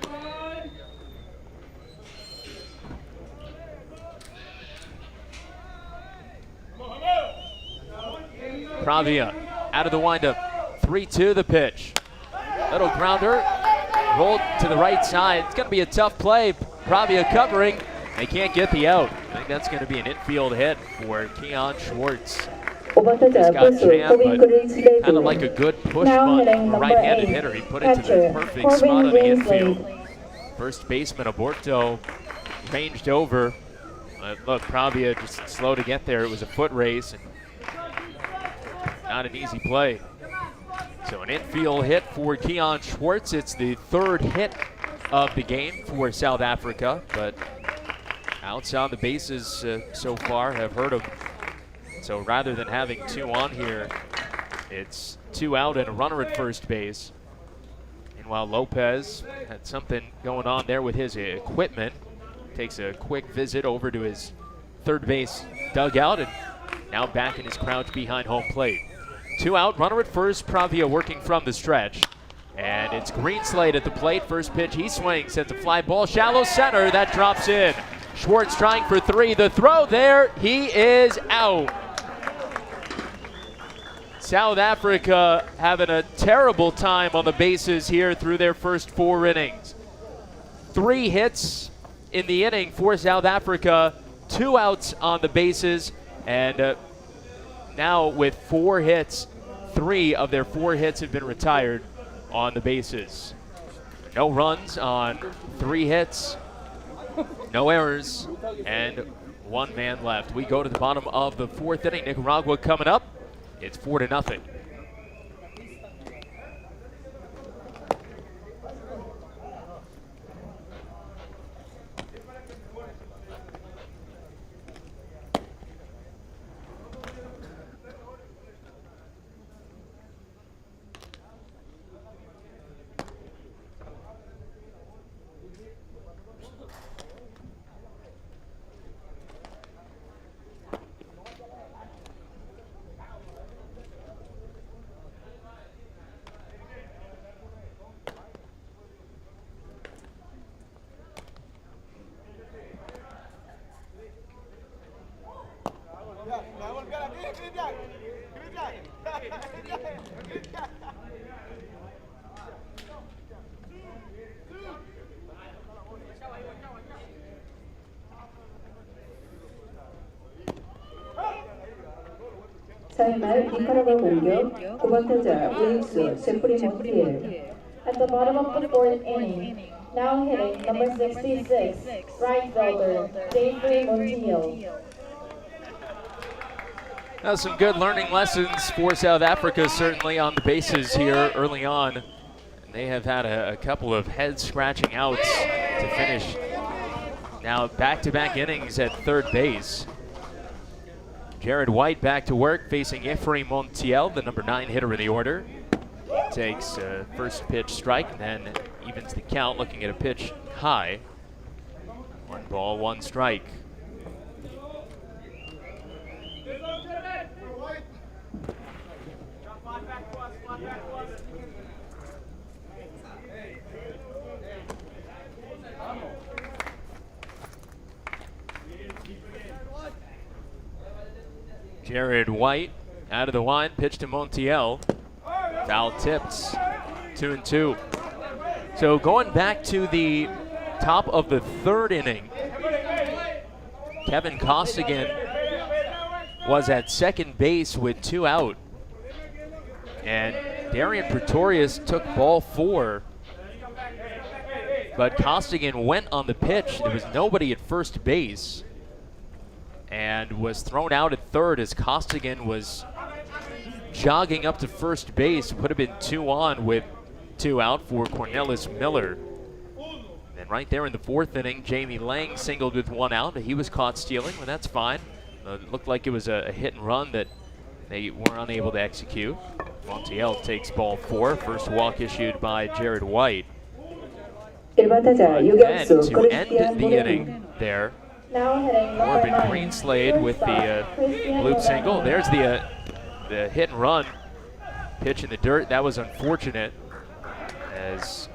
S5: Pravia out of the windup. 3-2 the pitch. Little grounder. Rolled to the right side. It's going to be a tough play. Pravia covering. They can't get the out. I think that's going to be an infield hit for Keon Schwartz.
S3: 5번 타자
S5: Got
S3: 포수
S5: jammed,
S3: 코빈
S5: but kind of like
S3: 그린슬레이브
S5: a good push
S4: Now
S5: bunt
S4: hitting
S5: from a
S4: number
S5: right-handed
S4: 8,
S5: hitter. He put it to the
S4: catcher,
S5: perfect
S4: Corbin
S5: spot on the
S4: Greenslade.
S5: infield. First baseman Aborto ranged over. Look, Pravia just slow to get there. It was a foot race and not an easy play. So an infield hit for Keon Schwartz. It's the 3rd hit of the game for South Africa, but outs on the bases so far have hurt him. So rather than having 2 on here, it's 2 out and a runner at first base. Meanwhile, Lopez had something going on there with his equipment. Takes a quick visit over to his third base dugout and now back in his crouch behind home plate. 2 out, runner at first. Pravia working from the stretch. And it's Greenslade at the plate. First pitch, he swings, sends a fly ball, shallow center, that drops in. Schwartz trying for 3, the throw there, he is out. South Africa having a terrible time on the bases here through their first 4 innings. 3 hits in the inning for South Africa, 2 outs on the bases, and now with 4 hits, 3 of their 4 hits have been retired on the bases. No runs on 3 hits, no errors, and 1 man left. We go to the bottom of the 4th inning. Nicaragua coming up. It's 4-0.
S3: 사회말 니카라과 공격 9번 타자 우익수 제프리 몬티엘.
S4: At the bottom of the 4th inning, now hitting number 66, right fielder, Jeffrey Montiel.
S5: Now some good learning lessons for South Africa, certainly on the bases here early on. And they have had a couple of head-scratching outs to finish. Now back-to-back innings at third base. Jared White back to work, facing Jeffrey Montiel, the number 9 hitter in the order. Takes first pitch strike, and then evens the count, looking at a pitch high. 1 ball, 1 strike. Jared White out of the line, pitch to Montiel. Foul tipped, 2-2. So going back to the top of the 3rd inning, Kevin Costigan was at second base with 2 out. And Darian Pretorius took ball 4. But Costigan went on the pitch. There was nobody at first base, and was thrown out at 3rd as Costigan was jogging up to first base. Would have been 2 on with 2 out for Cornelis Miller. And right there in the 4th inning, Jamie Lang singled with 1 out. He was caught stealing, but that's fine. It looked like it was a hit and run that they were unable to execute. Montiel takes ball 4. First walk issued by Jared White. And to end the inning there,
S4: Now hitting number
S5: Corbin
S4: 9,
S5: Greenslade with the loop single. There's the hit and run pitch in the dirt. That was unfortunate as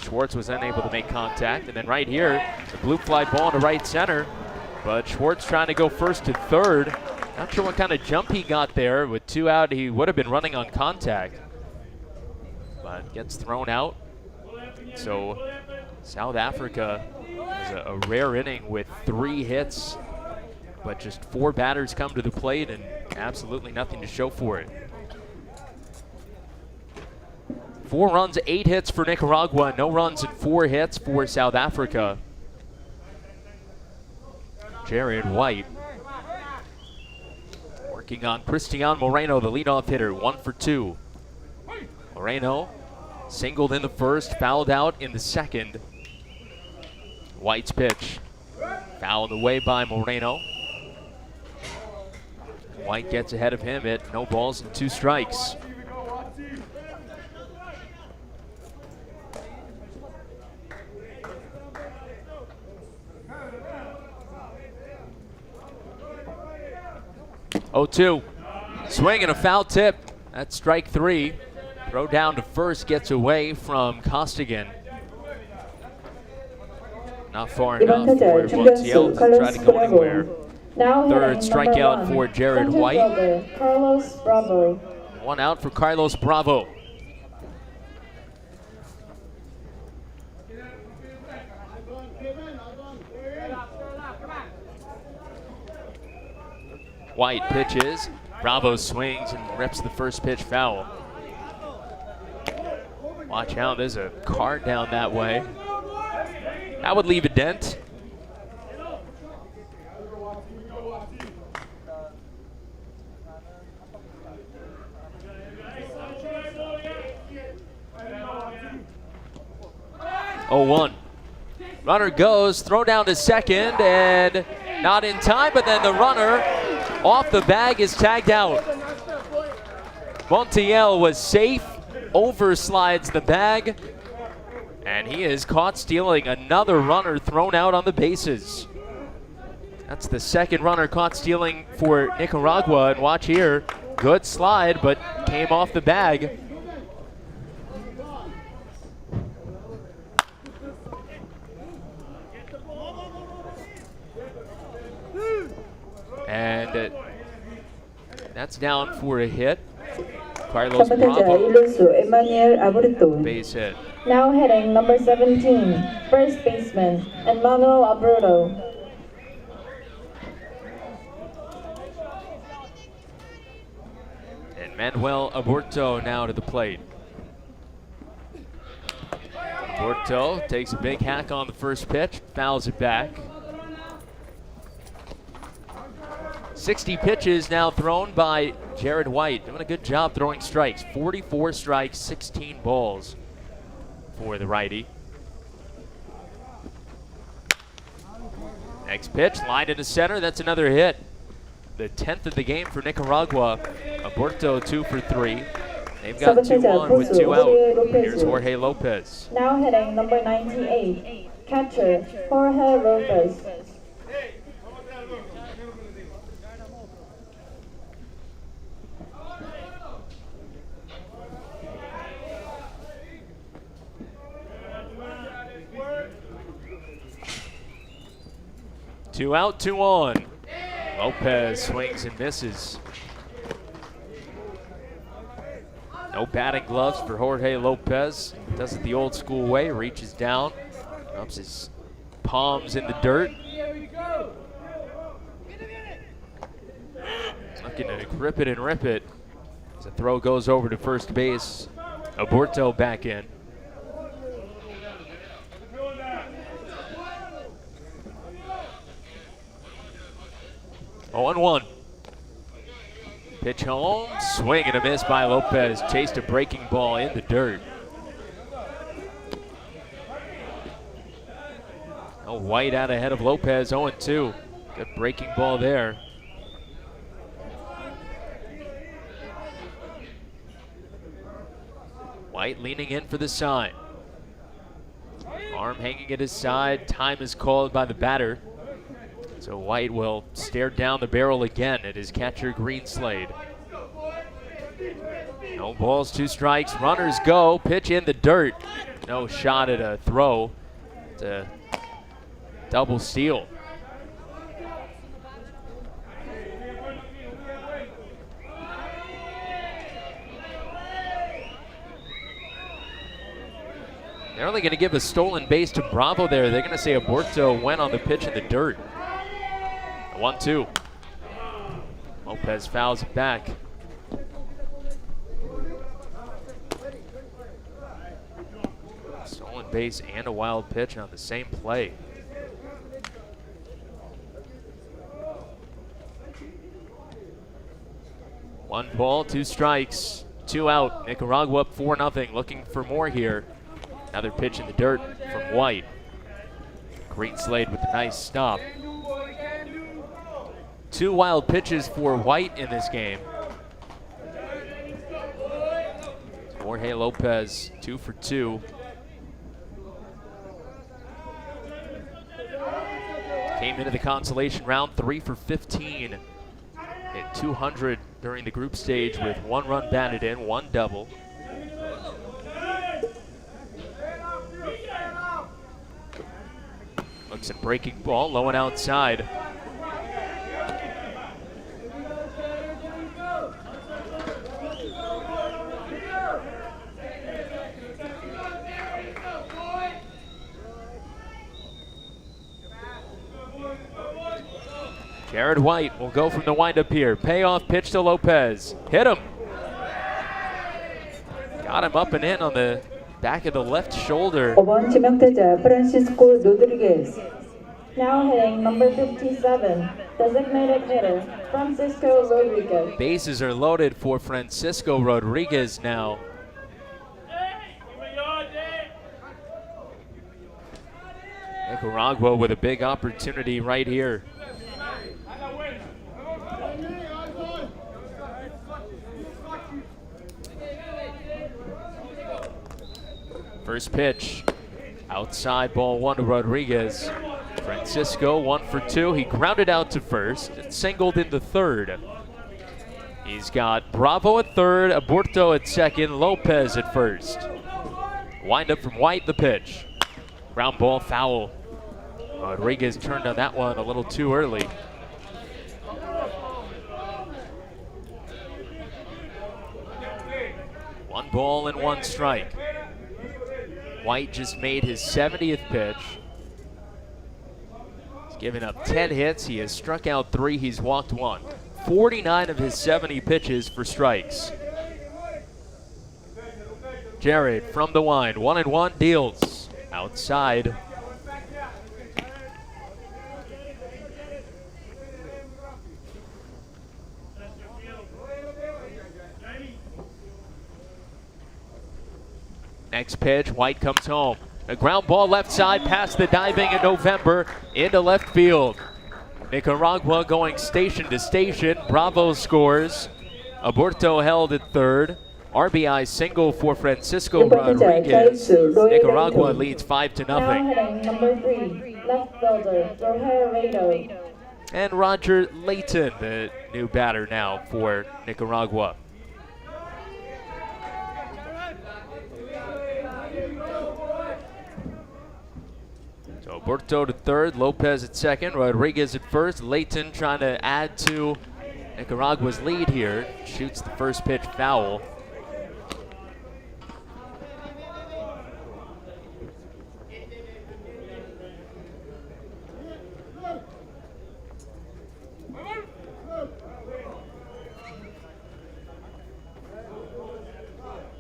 S5: Schwartz was unable to make contact. And then right here, the blue fly ball to right center, but Schwartz trying to go first to 3rd. Not sure what kind of jump he got there. With 2 out, he would have been running on contact, but gets thrown out. So South Africa is a rare inning with 3 hits, but just 4 batters come to the plate and absolutely nothing to show for it. 4 runs, 8 hits for Nicaragua, no runs and 4 hits for South Africa. Jared White working on Cristian Moreno, the leadoff hitter, 1 for 2. Moreno singled in the first, fouled out in the second. White's pitch fouled away by Moreno. White gets ahead of him at no balls and 2 strikes. Oh, 2. Swing and a foul tip. That's strike 3. Throw down to first gets away from Costigan. Not far enough for Montiel to try to go anywhere.
S4: Now
S5: Third
S4: hitting
S5: strikeout
S4: number
S5: for
S4: 1,
S5: Jared
S4: center
S5: White.
S4: fielder, Carlos Bravo.
S5: 1 out for Carlos Bravo. White pitches. Bravo swings and rips the first pitch foul. Watch out, there's a car down that way. That would leave a dent. Oh, 1. Runner goes, throw down to second, and not in time, but then the runner off the bag is tagged out. Montiel was safe, overslides the bag, and he is caught stealing. Another runner thrown out on the bases. That's the second runner caught stealing for Nicaragua, and watch here, good slide, but came off the bag. And that's down for a hit. Carlos Bravo, base hit.
S4: Now hitting number 17, first baseman, Emmanuel Abreu.
S5: And Manuel Aburto now to the plate. Aburto takes a big hack on the first pitch, fouls it back. 60 pitches now thrown by Jared White. Doing a good job throwing strikes. 44 strikes, 16 balls for the righty. Next pitch, line into center. That's another hit. The 10th of the game for Nicaragua. Aburto 2 for 3. They've got 2 on with 2 out. Here's Jorge Lopez.
S4: Now hitting number 98, catcher Jorge Lopez.
S5: Two out, 2 on. Lopez swings and misses. No batting gloves for Jorge Lopez. Does it the old school way, reaches down, rubs his palms in the dirt. Looking to grip it and rip it. As the throw goes over to first base. Aburto back in. Oh, 1-1. Pitch home, swing and a miss by Lopez. Chased a breaking ball in the dirt. Oh, White out ahead of Lopez, 0-2. Good breaking ball there. White leaning in for the sign. Arm hanging at his side. Time is called by the batter. So White will stare down the barrel again at his catcher Greenslade. No balls, 2 strikes. Runners go. Pitch in the dirt. No shot at a throw. It's a double steal. They're only going to give a stolen base to Bravo there. They're going to say Aburto went on the pitch in the dirt. 1-2. Lopez fouls it back. Stolen base and a wild pitch on the same play. One ball, 2 strikes, 2 out. Nicaragua up 4-0. Looking for more here. Another pitch in the dirt from White. Greenslade with a nice stop. 2 wild pitches for White in this game. Jorge Lopez, 2 for 2. Came into the consolation round 3 for 15. Hit during the group stage with 1 run batted in, 1 double. Looks at breaking ball, low and outside. Jared White will go from the windup here. Payoff pitch to Lopez. Hit him. Got him up and in on the back of the left shoulder.
S3: 5번 지명타자 프란시스코 로드리게스.
S4: Now hitting number 57, designated hitter, Francisco Rodriguez.
S5: Bases are loaded for Francisco Rodriguez now. Nicaragua with a big opportunity right here. First pitch, outside, ball 1 to Rodriguez. Francisco 1 for 2. He grounded out to first and singled into third. He's got Bravo at third, Aburto at second, Lopez at first. Wind up from White, the pitch. Ground ball, foul. Rodriguez turned on that one a little too early. One ball and 1 strike. White just made his 70th pitch. He's given up 10 hits. He has struck out 3. He's walked 1. 49 of his 70 pitches for strikes. Jared from the wind. 1-1 deals. Outside. Next pitch, White comes home. A ground ball left side past the diving in November into left field. Nicaragua going station to station. Bravo scores. Aburto held at third. RBI single for Francisco Rodriguez. Nicaragua leads 5-0.
S4: Now hitting number 3, left fielder, Rogerio.
S5: And Roger Layton, the new batter now for Nicaragua. So Aburto to third, Lopez at second, Rodriguez at first. Layton trying to add to Nicaragua's lead here. Shoots the first pitch foul.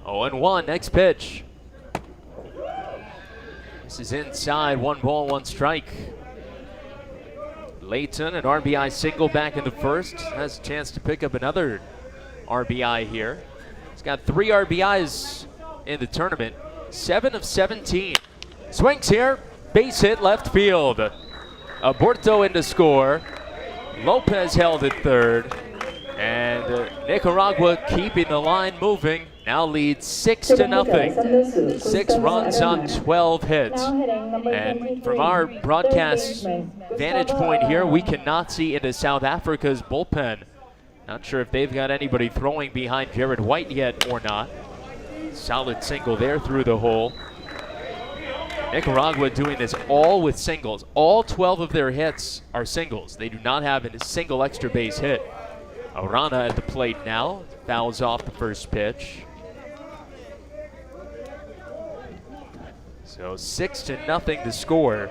S5: Oh, and 1, next pitch. This is inside, 1 ball, 1 strike. Layton, an RBI single back in the first, has a chance to pick up another RBI here. He's got 3 RBIs in the tournament, 7 of 17. Swings here, base hit left field. Aburto in to score. Lopez held at third. And Nicaragua keeping the line moving. Now leads 6-0. 6 runs on 12 hits. And from our broadcast vantage point here, we cannot see into South Africa's bullpen. Not sure if they've got anybody throwing behind Jared White yet or not. Solid single there through the hole. Nicaragua doing this all with singles. All 12 of their hits are singles. They do not have a single extra base hit. Arana at the plate now. Fouls off the first pitch. So 6-0 the score.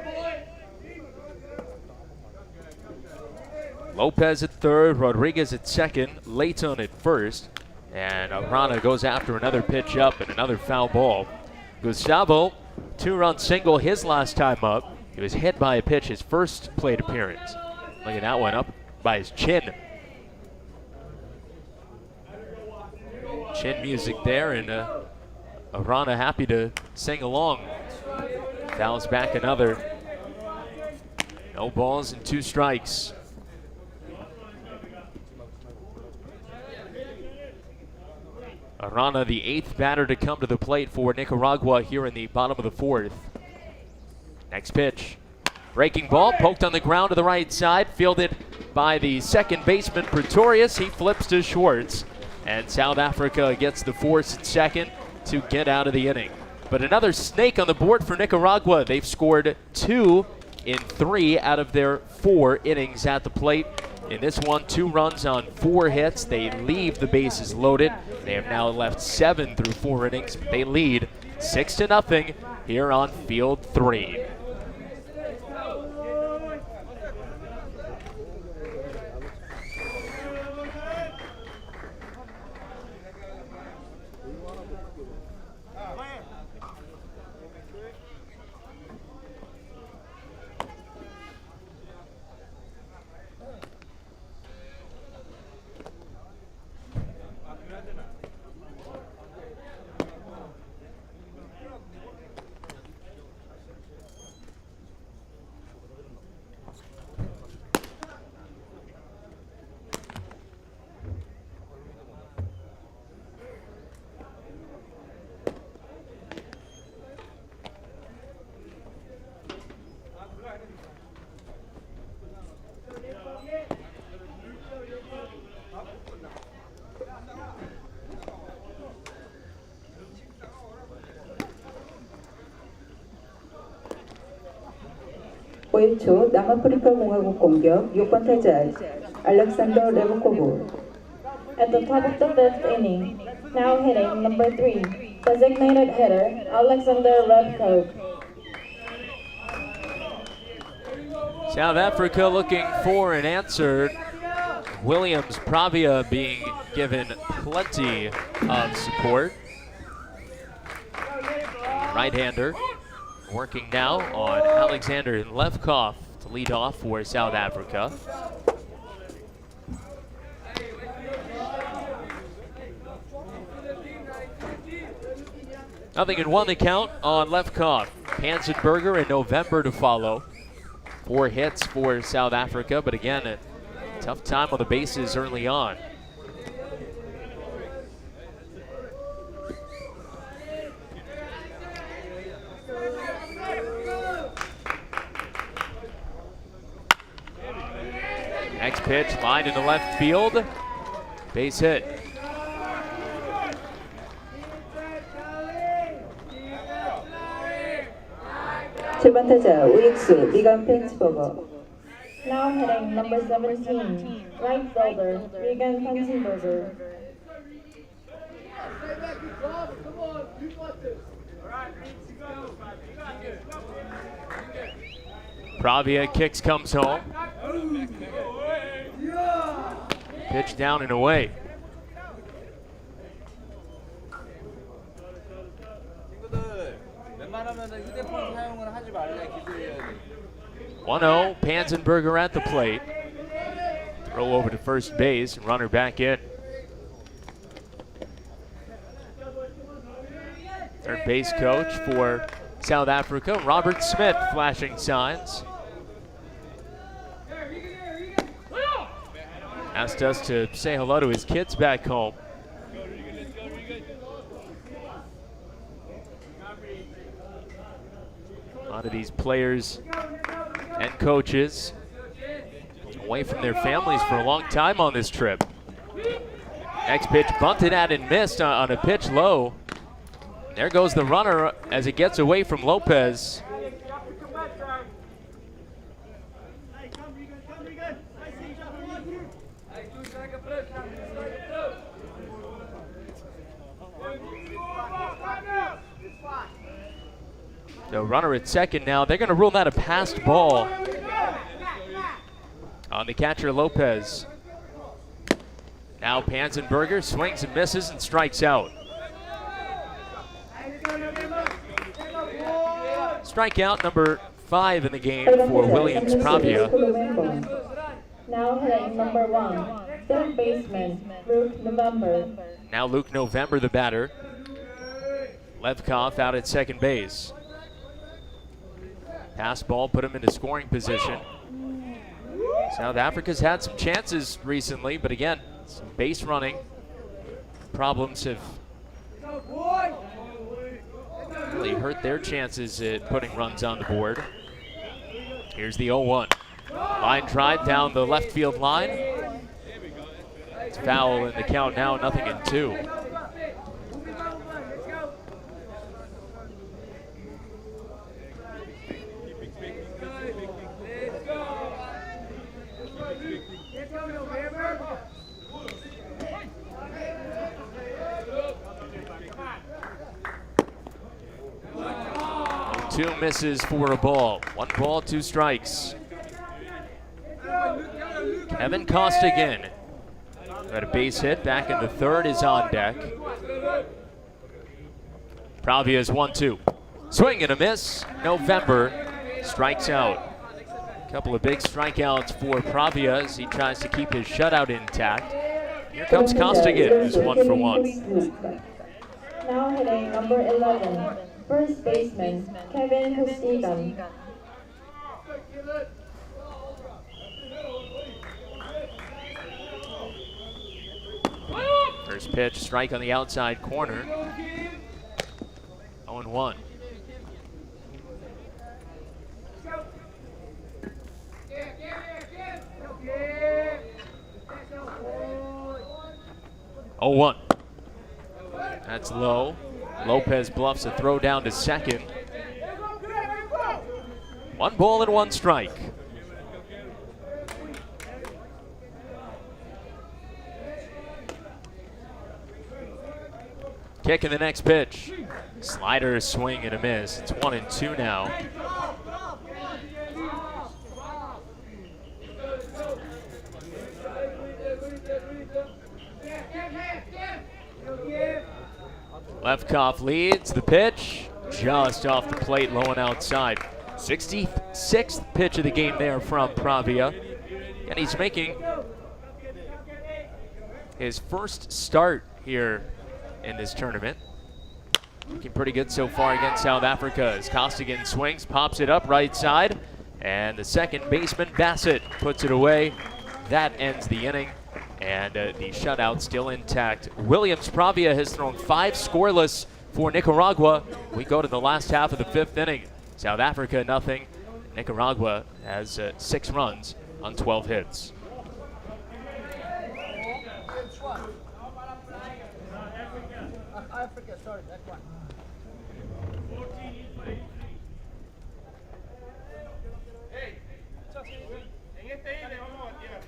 S5: Lopez at third, Rodriguez at second, Layton at first. And Arana goes after another pitch up and another foul ball. Gustavo, 2-run single his last time up. He was hit by a pitch his first plate appearance. Look at that one, up by his chin. Chin music there, and Arana happy to sing along. Fouls back another. No balls and 2 strikes. Arana, the 8th batter to come to the plate for Nicaragua here in the bottom of the 4th. Next pitch. Breaking ball, poked on the ground to the right side, fielded by the second baseman Pretorius. He flips to Schwartz, and South Africa gets the force at second to get out of the inning. But another snake on the board for Nicaragua. They've scored 2 in 3 out of their 4 innings at the plate. In this one, 2 runs on 4 hits. They leave the bases loaded. They have now left 7 through 4 innings. They lead 6-0 here on field 3.
S3: (5회) 남아프리카 공화국 공격 6번 타자 알렉산더 레브코브.
S4: At the top of the 5th inning, now hitting number 3, designated hitter Alexander Redcoat.
S5: South Africa looking for an answer. Williams Pravia being given plenty of support. Right-hander working now on Alexander Levkov to lead off for South Africa. Nothing in 1 the count on Levkov. Hansenberger in November to follow. 4 hits for South Africa, but again, a tough time on the bases early on. Next pitch, line into left field. Base hit.
S3: (7번) 타자 우익수 리간 펜츠버거.
S4: Now hitting number 17, right fielder Regan Hansenberger.
S5: Pravia kicks, comes home. Pitch down and away.
S1: 친구들 웬만하면은 휴대폰 사용을 하지 말래. 기술이어야지.
S5: 1-0, Panzenberger at the plate. Throw over to first base and runner back in. Third base coach for South Africa, Robert Smith, flashing signs. Asked us to say hello to his kids back home. A lot of these players and coaches away from their families for a long time on this trip. Next pitch bunted at and missed on a pitch low. There goes the runner as it gets away from Lopez. The runner at second now. They're going to rule that a passed ball on the catcher Lopez. Now Panzenberger swings and misses and strikes out. Strikeout number 5 in the game for Williams Pravia.
S4: Now hitting number 1, third baseman Luke November.
S5: Now Luke November, the batter. Levkov out at second base. Pass ball put him into scoring position. South Africa's had some chances recently, but again, some base running problems have really hurt their chances at putting runs on the board. Here's the 0-1. Line drive down the left field line. It's foul in the count now, 0-2. Two misses for a ball. 1 ball, 2 strikes. Kevin Costigan got a base hit back in the third, is on deck. Pravia's 1-2. Swing and a miss. November strikes out. A couple of big strikeouts for Pravia as he tries to keep his shutout intact. Here comes Costigan, who's 1 for 1.
S4: Now hitting number 11, first baseman Kevin Costigan.
S5: First pitch, strike on the outside corner. 0-1. Oh, 1. That's low. Lopez bluffs a throw down to second. 1 ball and 1 strike. Kicking the next pitch. Slider, swing and a miss. It's 1-2 now. Left cuff leads the pitch. Just off the plate, low and outside. 66th pitch of the game there from Pravia. And he's making his first start here in this tournament. Looking pretty good so far against South Africa as Costigan swings, pops it up right side, and the second baseman Bassett puts it away. That ends the inning, and the shutout still intact. Williams Pravia has thrown 5 scoreless for Nicaragua. We go to the last half of the 5th inning. South Africa nothing. Nicaragua has 6 runs on 12 hits.
S2: Africa, sorry, that one. Hey, en este inning vamos a batear.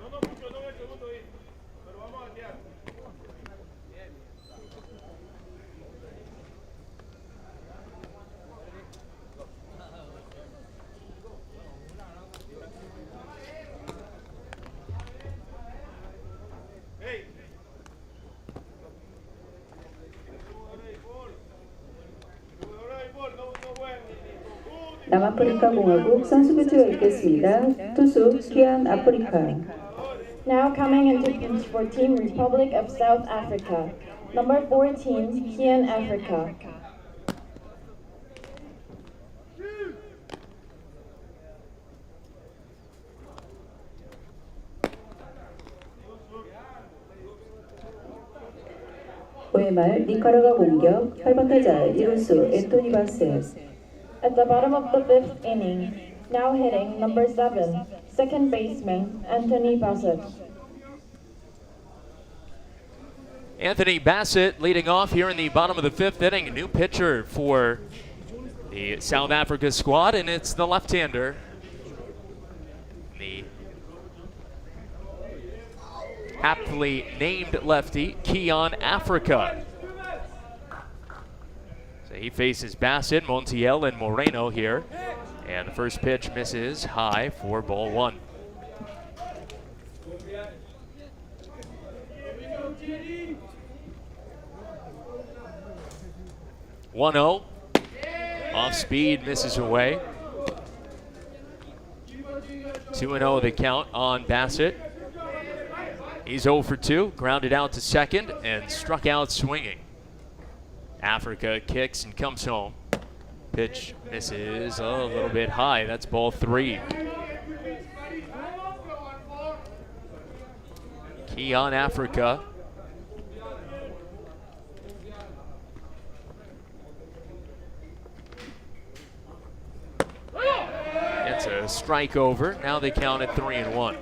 S2: No mucho, no en el segundo inning, pero vamos a batear.
S3: 남아프리카 공화국 선수 교체가 있겠습니다. 투수 키안 아프리카.
S4: Now coming into pitch for Team Republic of South Africa, number 14, Kian Africa.
S3: 말 니카라과 공격 8번 타자 이루수 앤토니 바셋.
S4: At the bottom of the 5th inning, now hitting number 7, second baseman Anthony Bassett.
S5: Anthony Bassett leading off here in the bottom of the 5th inning. A new pitcher for the South Africa squad, and it's the left-hander. The aptly named lefty, Kian Africa. So he faces Bassett, Montiel, and Moreno here. And the first pitch misses high for ball 1. (1-0). Off speed, misses away. 2-0 the count on Bassett. He's 0 for 2, grounded out to second, and struck out swinging. Africa kicks and comes home. Pitch misses a little bit high. That's ball 3. Kian Africa. It's a A strike over. Now they count at 3-1.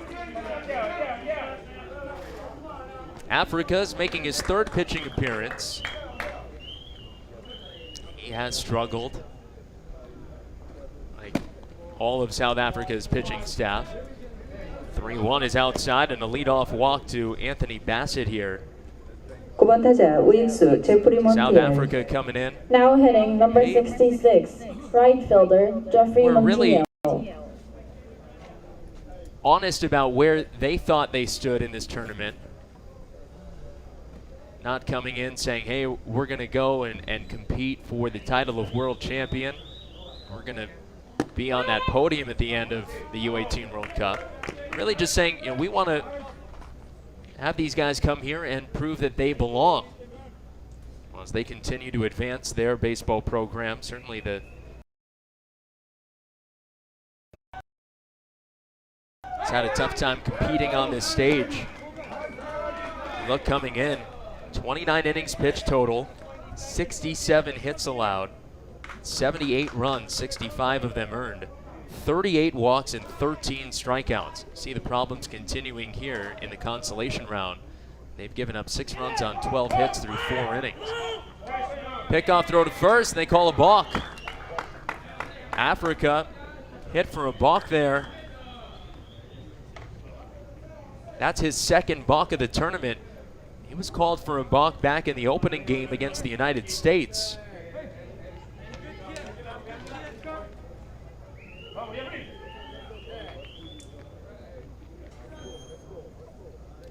S5: Africa's making his third pitching appearance. He has struggled, like all of South Africa's pitching staff. 3-1 is outside, and a leadoff walk to Anthony Bassett here.
S3: 9번 타자 우익수 제프리
S5: South
S3: 몬티엘.
S5: Africa coming in.
S4: Now hitting number 66, right fielder Jeffrey
S5: We're really
S4: Montiel.
S5: honest about where they thought they stood in this tournament. Not coming in saying, hey, we're going to go and compete for the title of world champion. We're going to be on that podium at the end of the U-18 World Cup. Really just saying, you know, we want to have these guys come here and prove that they belong as they continue to advance their baseball program. Certainly the has had a tough time competing on this stage. Look, coming in, 29 innings pitched total, 67 hits allowed, 78 runs, 65 of them earned, 38 walks and 13 strikeouts. See the problems continuing here in the consolation round. They've given up 6 runs on 12 hits through 4 innings. Pickoff throw to first, and they call a balk. Africa hit for a balk there. That's his second balk of the tournament. He was called for a balk back in the opening game against the United States.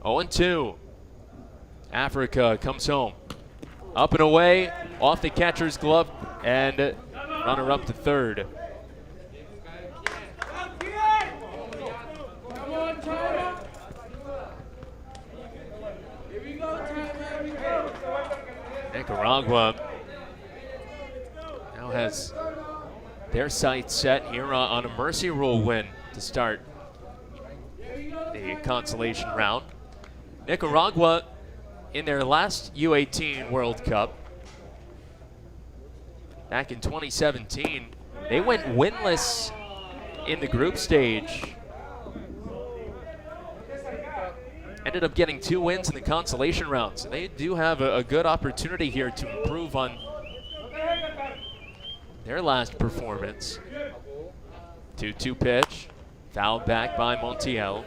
S5: Oh, 0-2. Africa comes home. Up and away, off the catcher's glove, and runner up to third. Nicaragua now has their sights set here on a mercy rule win to start the consolation round. Nicaragua, in their last U-18 World Cup, back in 2017, they went winless in the group stage. Ended up getting 2 wins in the consolation round. So they do have a good opportunity here to improve on their last performance. 2-2 pitch, fouled back by Montiel.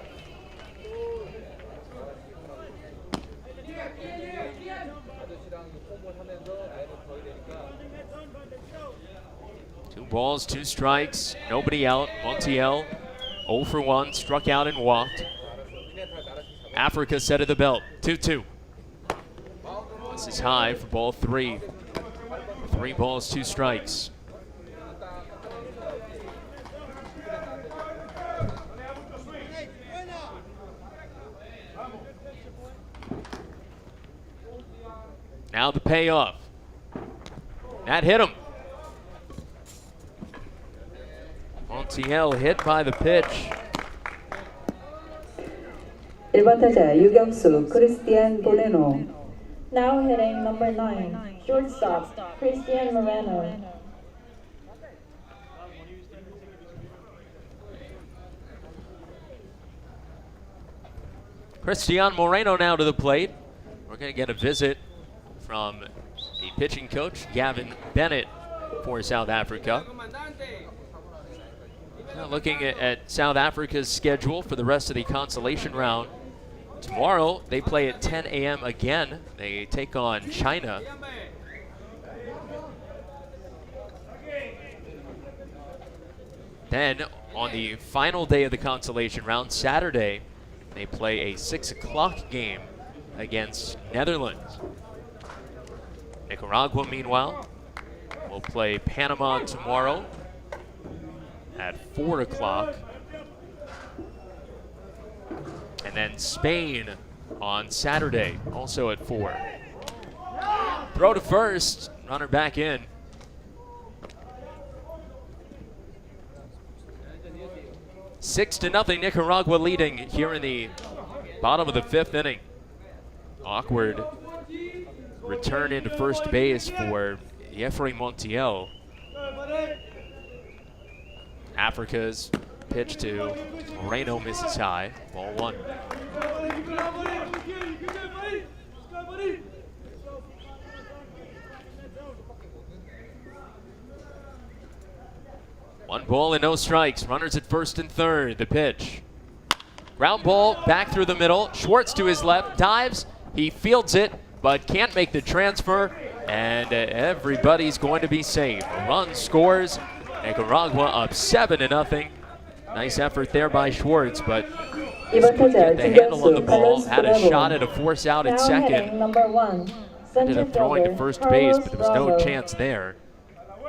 S5: Two balls, 2 strikes, nobody out. Montiel 0 for 1, struck out and walked. Africa set of the belt, 2-2. This is high for ball 3. 3 balls, 2 strikes. Now the payoff. That hit him. Montiel hit by the pitch.
S3: 1번 타자 유격수 크리스티안 보레노.
S4: Now hitting number 9, shortstop Christian Moreno.
S5: Christian Moreno now to the plate. We're going to get a visit from the pitching coach, Gavin Bennett, for South Africa. Now looking at South Africa's schedule for the rest of the consolation round. Tomorrow, they play at 10 a.m. again. They take on China. Then, on the final day of the consolation round, Saturday, they play a 6 o'clock game against Netherlands. Nicaragua, meanwhile, will play Panama tomorrow at 4 o'clock. And then Spain on Saturday, also at 4. Throw to first, runner back in. Six to nothing, Nicaragua leading here in the bottom of the 5th inning. Awkward return into first base for Jeffrey Montiel. Africa's pitch to Moreno misses high. Ball 1. One ball and no strikes. Runners at first and third. The pitch. Ground ball back through the middle. Schwartz to his left. Dives. He fields it, but can't make the transfer. And everybody's going to be safe. A run scores. Nicaragua up 7-0. Nice effort there by Schwartz, but
S3: 이번 타자
S5: the handle on the
S3: 중견수
S5: ball.
S3: 칼로스
S5: Had a shot
S3: 브라보.
S5: at a force out at
S4: Now
S5: second.
S4: hitting number 1,
S5: Ended
S4: center
S5: up throwing to
S4: fielder
S5: first base, but there was no
S4: Carlos
S5: chance there.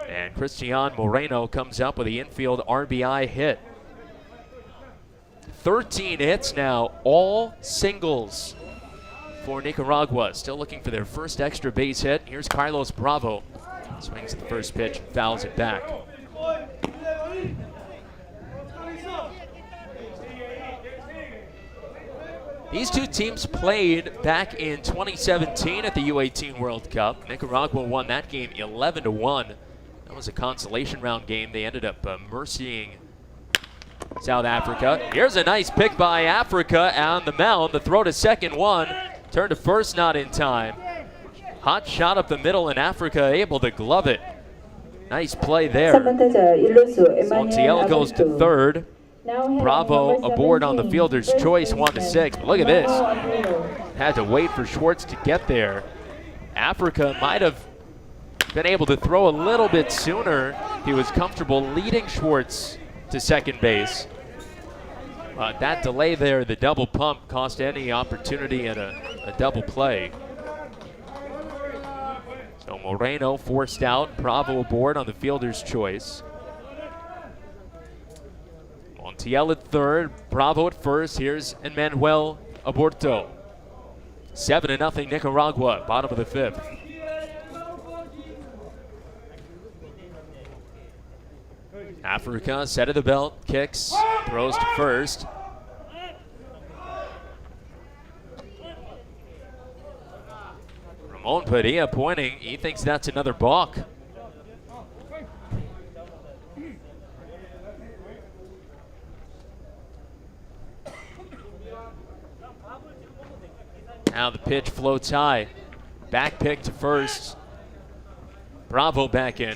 S5: And Cristian Moreno comes up with the infield RBI hit. 13 hits now, all singles for Nicaragua. Still looking for their first extra base hit. Here's Carlos Bravo. Swings at the first pitch, fouls it back. These two teams played back in 2017 at the U-18 World Cup. Nicaragua won that game 11-1. That was a consolation round game. They ended up mercying South Africa. Here's a nice pick by Africa on the mound. The throw to second, 1. Turn to first, not in time. Hot shot up the middle, and Africa able to glove it. Nice play there.
S3: 3번 타자 일루수 에마니엘
S5: Montiel goes to
S3: 아볼토.
S5: third.
S4: Now hitting
S5: Bravo
S4: number
S5: aboard on the
S4: 17,
S5: fielder's
S4: first
S5: choice,
S4: baseman
S5: 1-6. Look at this.
S4: Manuel Abreu.
S5: Had to wait for Schwartz to get there. Africa might have been able to throw a little bit sooner. He was comfortable leading Schwartz to second base. But that delay there, the double pump, cost any opportunity at a double play. So Moreno forced out, Bravo aboard on the fielder's choice. Montiel at third, Bravo at first. Here's Emmanuel Aborto. 7-0 Nicaragua, bottom of the 5th. Africa, set of the belt, kicks, throws to first. Ramon Padilla pointing, he thinks that's another balk. Now the pitch floats high. Back pick to first. Bravo back in.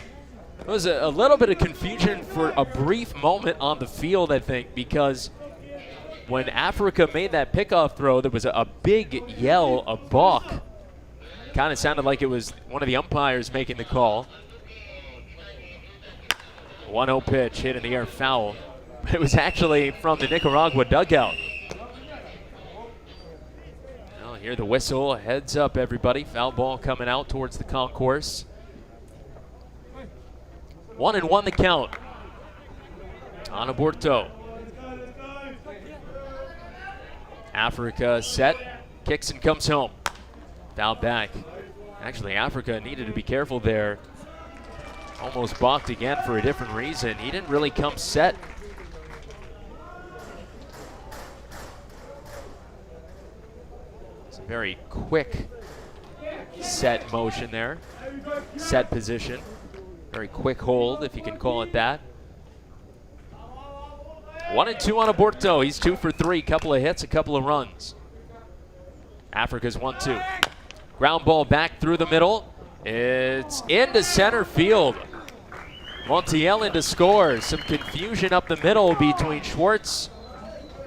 S5: There was a little bit of confusion for a brief moment on the field, I think, because when Africa made that pickoff throw, there was a big yell, a balk. Kind of sounded like it was one of the umpires making the call. 1-0 pitch, hit in the air, foul. But it was actually from the Nicaragua dugout. Now hear the whistle, heads up everybody. Foul ball coming out towards the concourse. 1-1 the count on Aborto. Africa set, kicks and comes home. Foul back. Actually, Africa needed to be careful there. Almost balked again for a different reason. He didn't really come set. It's a very quick set motion there. Set position. Very quick hold, if you can call it that. 1-2 on Aborto. He's 2 for 3. Couple of hits, a couple of runs. Africa's 1-2. Ground ball back through the middle. It's into center field. Montiel in to score. Some confusion up the middle between Schwartz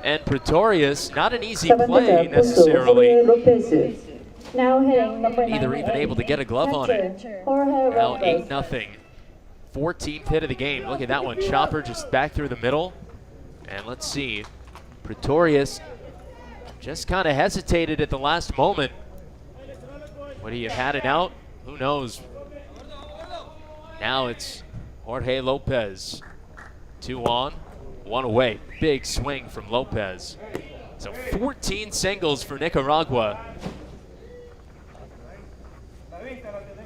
S5: and Pretorius. Not an easy
S3: 4번
S5: play
S3: 타자 포수
S5: necessarily.
S3: 호르헤 로페스.
S4: Now hitting number
S5: Neither
S4: 98,
S5: even able to get a glove on it.
S4: catcher, Jorge
S5: Now
S4: Lopez.
S5: 8-0. 14th hit of the game. Look at that one. Chopper just back through the middle. And let's see. Pretorius just kind of hesitated at the last moment. Would he have had it out? Who knows? Now it's Jorge Lopez. 2 on, 1 away. Big swing from Lopez. So 14 singles for Nicaragua.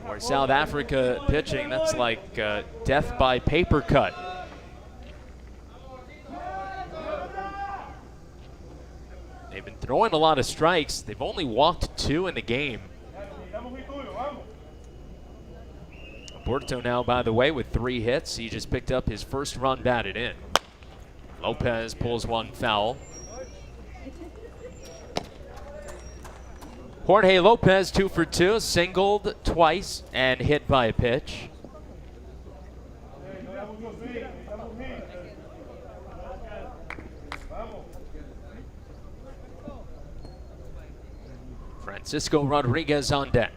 S5: For South Africa pitching, that's like death by paper cut. They've been throwing a lot of strikes. They've only walked 2 in the game. Aborto now, by the way, with 3 hits. He just picked up his first run batted in. Lopez pulls one foul. Jorge Lopez 2 for 2, singled twice and hit by a pitch. Francisco Rodriguez on deck.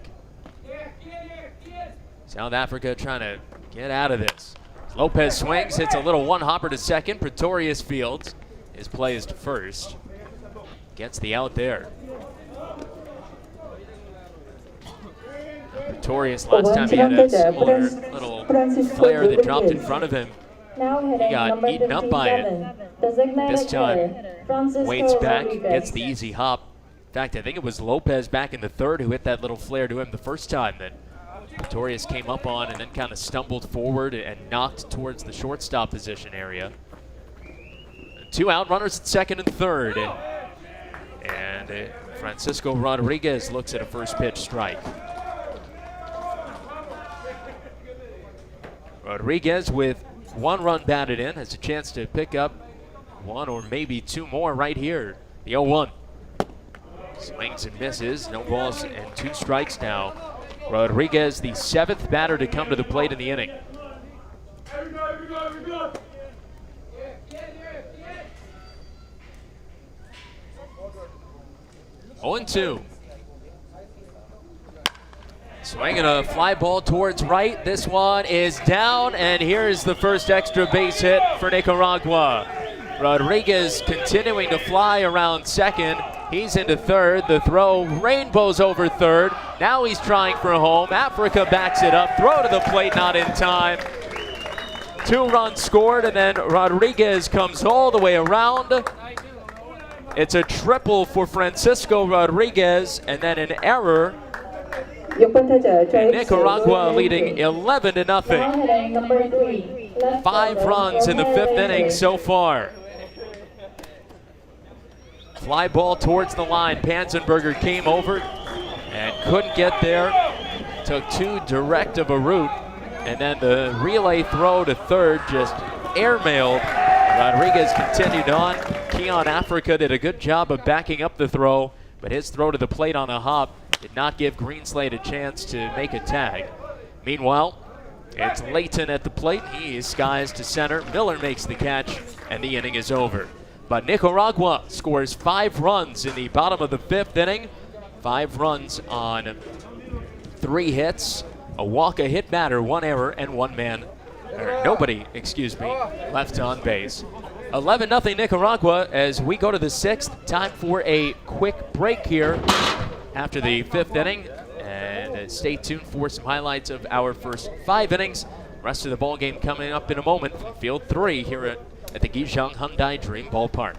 S5: South Africa trying to get out of this. Lopez swings, hits a little one-hopper to second. Pretorius Fields is placed to first. Gets the out there. Pretorius last time he had a similar little flare that dropped in front of him.
S4: Now
S5: He
S4: hitting
S5: got
S4: number
S5: eaten up by it.
S4: 57, designated
S5: This time,
S4: hitter, Francisco
S5: waits back,
S4: Rodriguez.
S5: gets the easy hop. In fact, I think it was Lopez back in the third who hit that little flare to him the first time that Pretorius came up on and then kind of stumbled forward and knocked towards the shortstop position area. 2 out, runners at second and third. And Francisco Rodriguez looks at a first pitch strike. Rodriguez with 1 run batted in has a chance to pick up 1 or maybe 2 more right here. The 0-1. Swings and misses, no balls and 2 strikes now. Rodriguez, the 7th batter to come to the plate in the inning. 0-2. Swinging a fly ball towards right. This one is down, and here's the first extra base hit for Nicaragua. Rodriguez continuing to fly around second. He's into third. The throw rainbows over third. Now he's trying for home. Africa backs it up. Throw to the plate, not in time. 2 runs scored, and then Rodriguez comes all the way around. It's a triple for Francisco Rodriguez, and then an error. And Nicaragua leading 11-0.
S4: Now hitting number 3, left
S5: 5
S4: fielder,
S5: runs in the 5th inning so far. Fly ball towards the line. Panzenberger came over and couldn't get there. Took too direct of a route. And then the relay throw to third just airmailed. Rodriguez continued on. Keon Africa did a good job of backing up the throw, but his throw to the plate on a hop did not give Greenslade a chance to make a tag. Meanwhile, it's Layton at the plate. He skies to center. Miller makes the catch, and the inning is over. But Nicaragua scores 5 runs in the bottom of the 5th inning. 5 runs on 3 hits, a walk, a hit batter, 1 error, and nobody left on base. 11-0 Nicaragua as we go to the 6th. Time for a quick break here after the 5th inning. And stay tuned for some highlights of our first 5 innings. Rest of the ball game coming up in a moment from Field 3 here at the Gijang-Hyundai Dream Ballpark.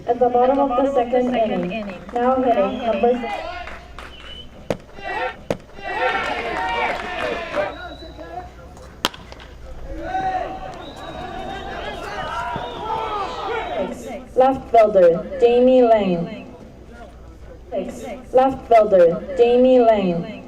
S4: At the bottom of the 2nd inning, now hitting number 6. Left fielder, Jamie Lang. 6. Left fielder, Jamie Lang.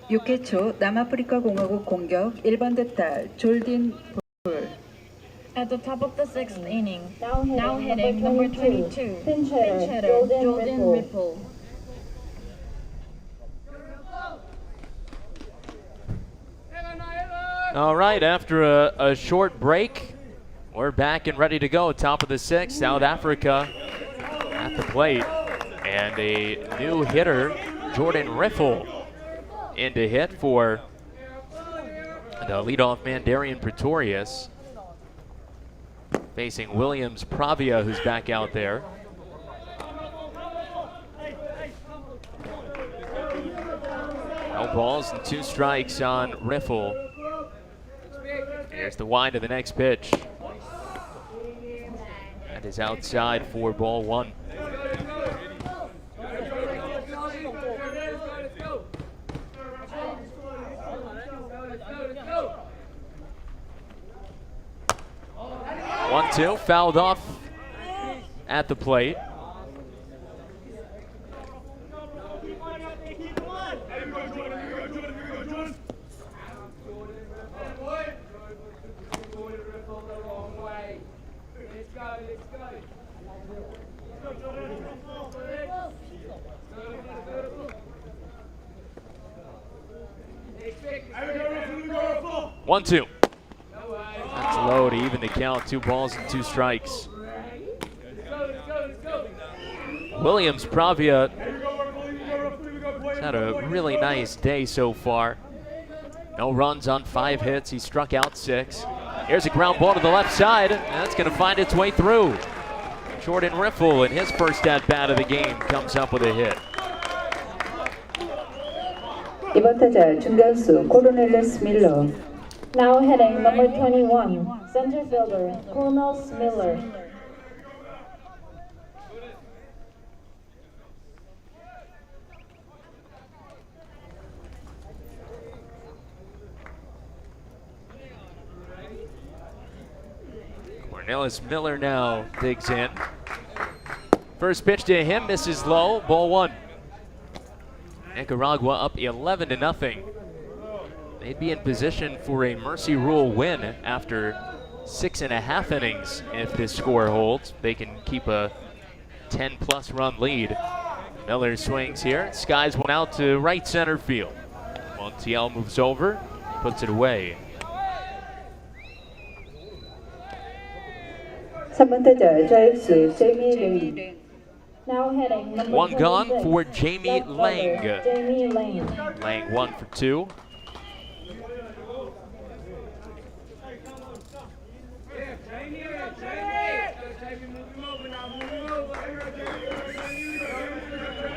S3: 육 회 초 남아프리카 공화국 공격 1번 대타 졸딘 볼.
S4: At the top of the 6th inning, now hitting number 22, pinch hitter, Jordan Ripple.
S5: All right, after a short break, we're back and ready to go. Top of the 6th, South Africa at the plate. And a new hitter, Jordan Riffle, in to hit for the leadoff man, Darian Pretorius. Facing Williams Pravia, who's back out there. No balls and 2 strikes on Riffle. Here's the wind of the next pitch. That is outside for ball 1. One, two, fouled off at the plate. One, two. That's low to even the count. 2 balls and 2 strikes. Williams Pravia has had a really nice day so far. No runs on 5 hits. He struck out 6. Here's a ground ball to the left side. And that's going to find its way through. Jordan Riffle in his first at-bat of the game comes up with a hit.
S3: 이번 타자 중견수 코르넬레스 밀러.
S4: Now hitting number 21, center fielder, Cornels Miller.
S5: Cornelis Miller now digs in. First pitch to him misses low, ball one. Nicaragua up 11-0. They'd be in position for a mercy rule win after 6.5 innings. If this score holds, they can keep a 10-plus run lead. Miller swings here, skies one out to right center field. Montiel moves over, puts it away.
S3: 3번 타자 좌익수 제이미 레인.
S4: Now hitting number
S5: One gone
S4: 26,
S5: for Jamie
S4: left
S5: Lang.
S4: fielder, Jamie Lang.
S5: Lang 1 for 2.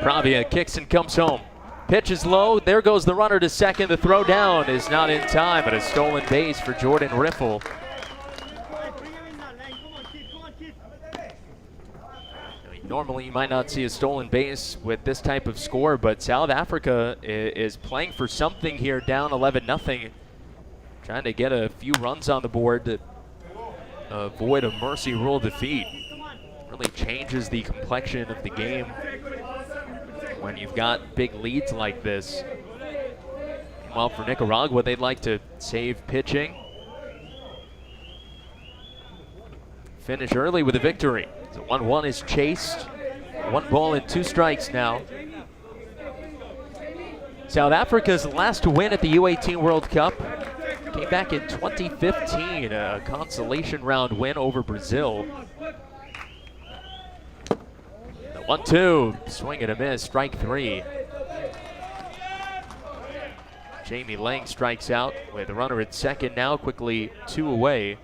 S5: Pravia kicks and comes home. Pitch is low. There goes the runner to second. The throw down is not in time, but a stolen base for Jordan Riffle. Normally, you might not see a stolen base with this type of score, but South Africa is playing for something here, down 11-0. Trying to get a few runs on the board to avoid a mercy rule defeat. Really changes the complexion of the game when you've got big leads like this. Meanwhile, for Nicaragua, they'd like to save pitching. Finish early with a victory. So 1-1 is chased. 1 ball and 2 strikes now. South Africa's last win at the U-18 World Cup came back in 2015, a consolation round win over Brazil. The 1-2, swing and a miss, strike 3. Jamie Lang strikes out with the runner at second now, quickly 2 away.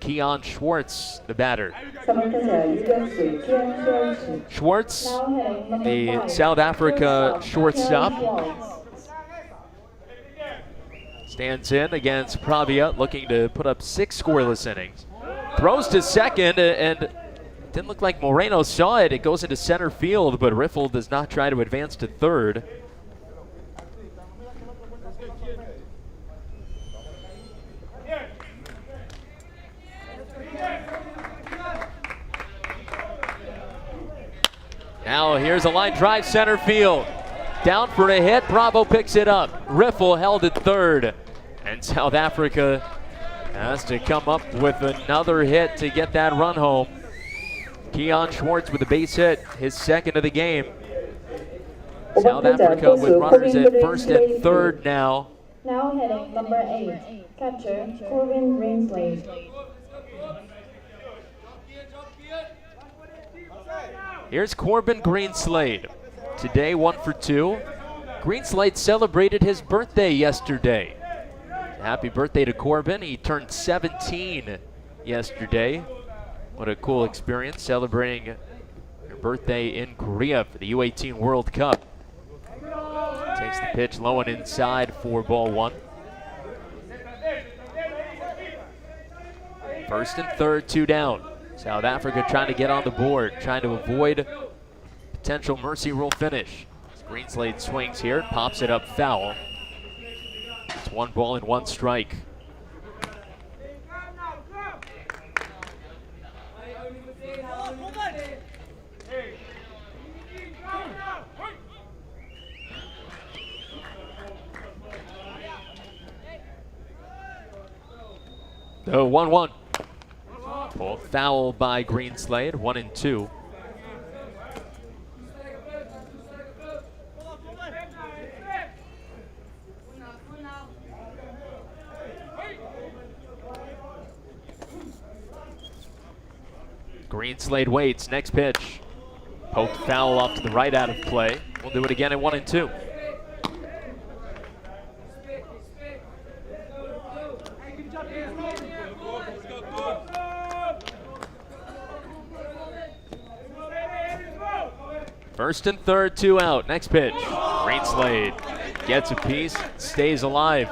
S5: Keon Schwartz, the batter.
S3: 3번 타자 유격수 키안 슈얼츠.
S5: Schwartz,
S4: Now hitting number
S5: the
S4: 5,
S5: South Africa
S4: shortstop,
S5: shortstop,
S4: Karen Schwartz.
S5: stands in against Pravia, looking to put up 6 scoreless innings. Throws to second, and didn't look like Moreno saw it. It goes into center field, but Riffle does not try to advance to third. Now here's a line drive center field. Down for a hit, Bravo picks it up. Riffle held at third. And South Africa has to come up with another hit to get that run home. Keon Schwartz with a base hit, his second of the game. South Africa with runners at first and third now.
S4: Now hitting number 8, catcher Corbin Greenslade.
S5: Here's Corbin Greenslade. Today 1 for 2. Greenslade celebrated his birthday yesterday. Happy birthday to Corbin. He turned 17 yesterday. What a cool experience, celebrating your birthday in Korea for the U-18 World Cup. Takes the pitch low and inside for ball 1. First and third, 2 down. South Africa trying to get on the board, trying to avoid potential mercy rule finish. Greenslade swings here, pops it up foul. It's 1 ball and 1 strike. The 1-1. Pulled foul by Greenslade, 1 and 2. Greenslade waits, next pitch. Poked foul off to the right, out of play. We'll do it again at 1 and 2. First and third, 2 out. Next pitch. Greenslade gets a piece, stays alive.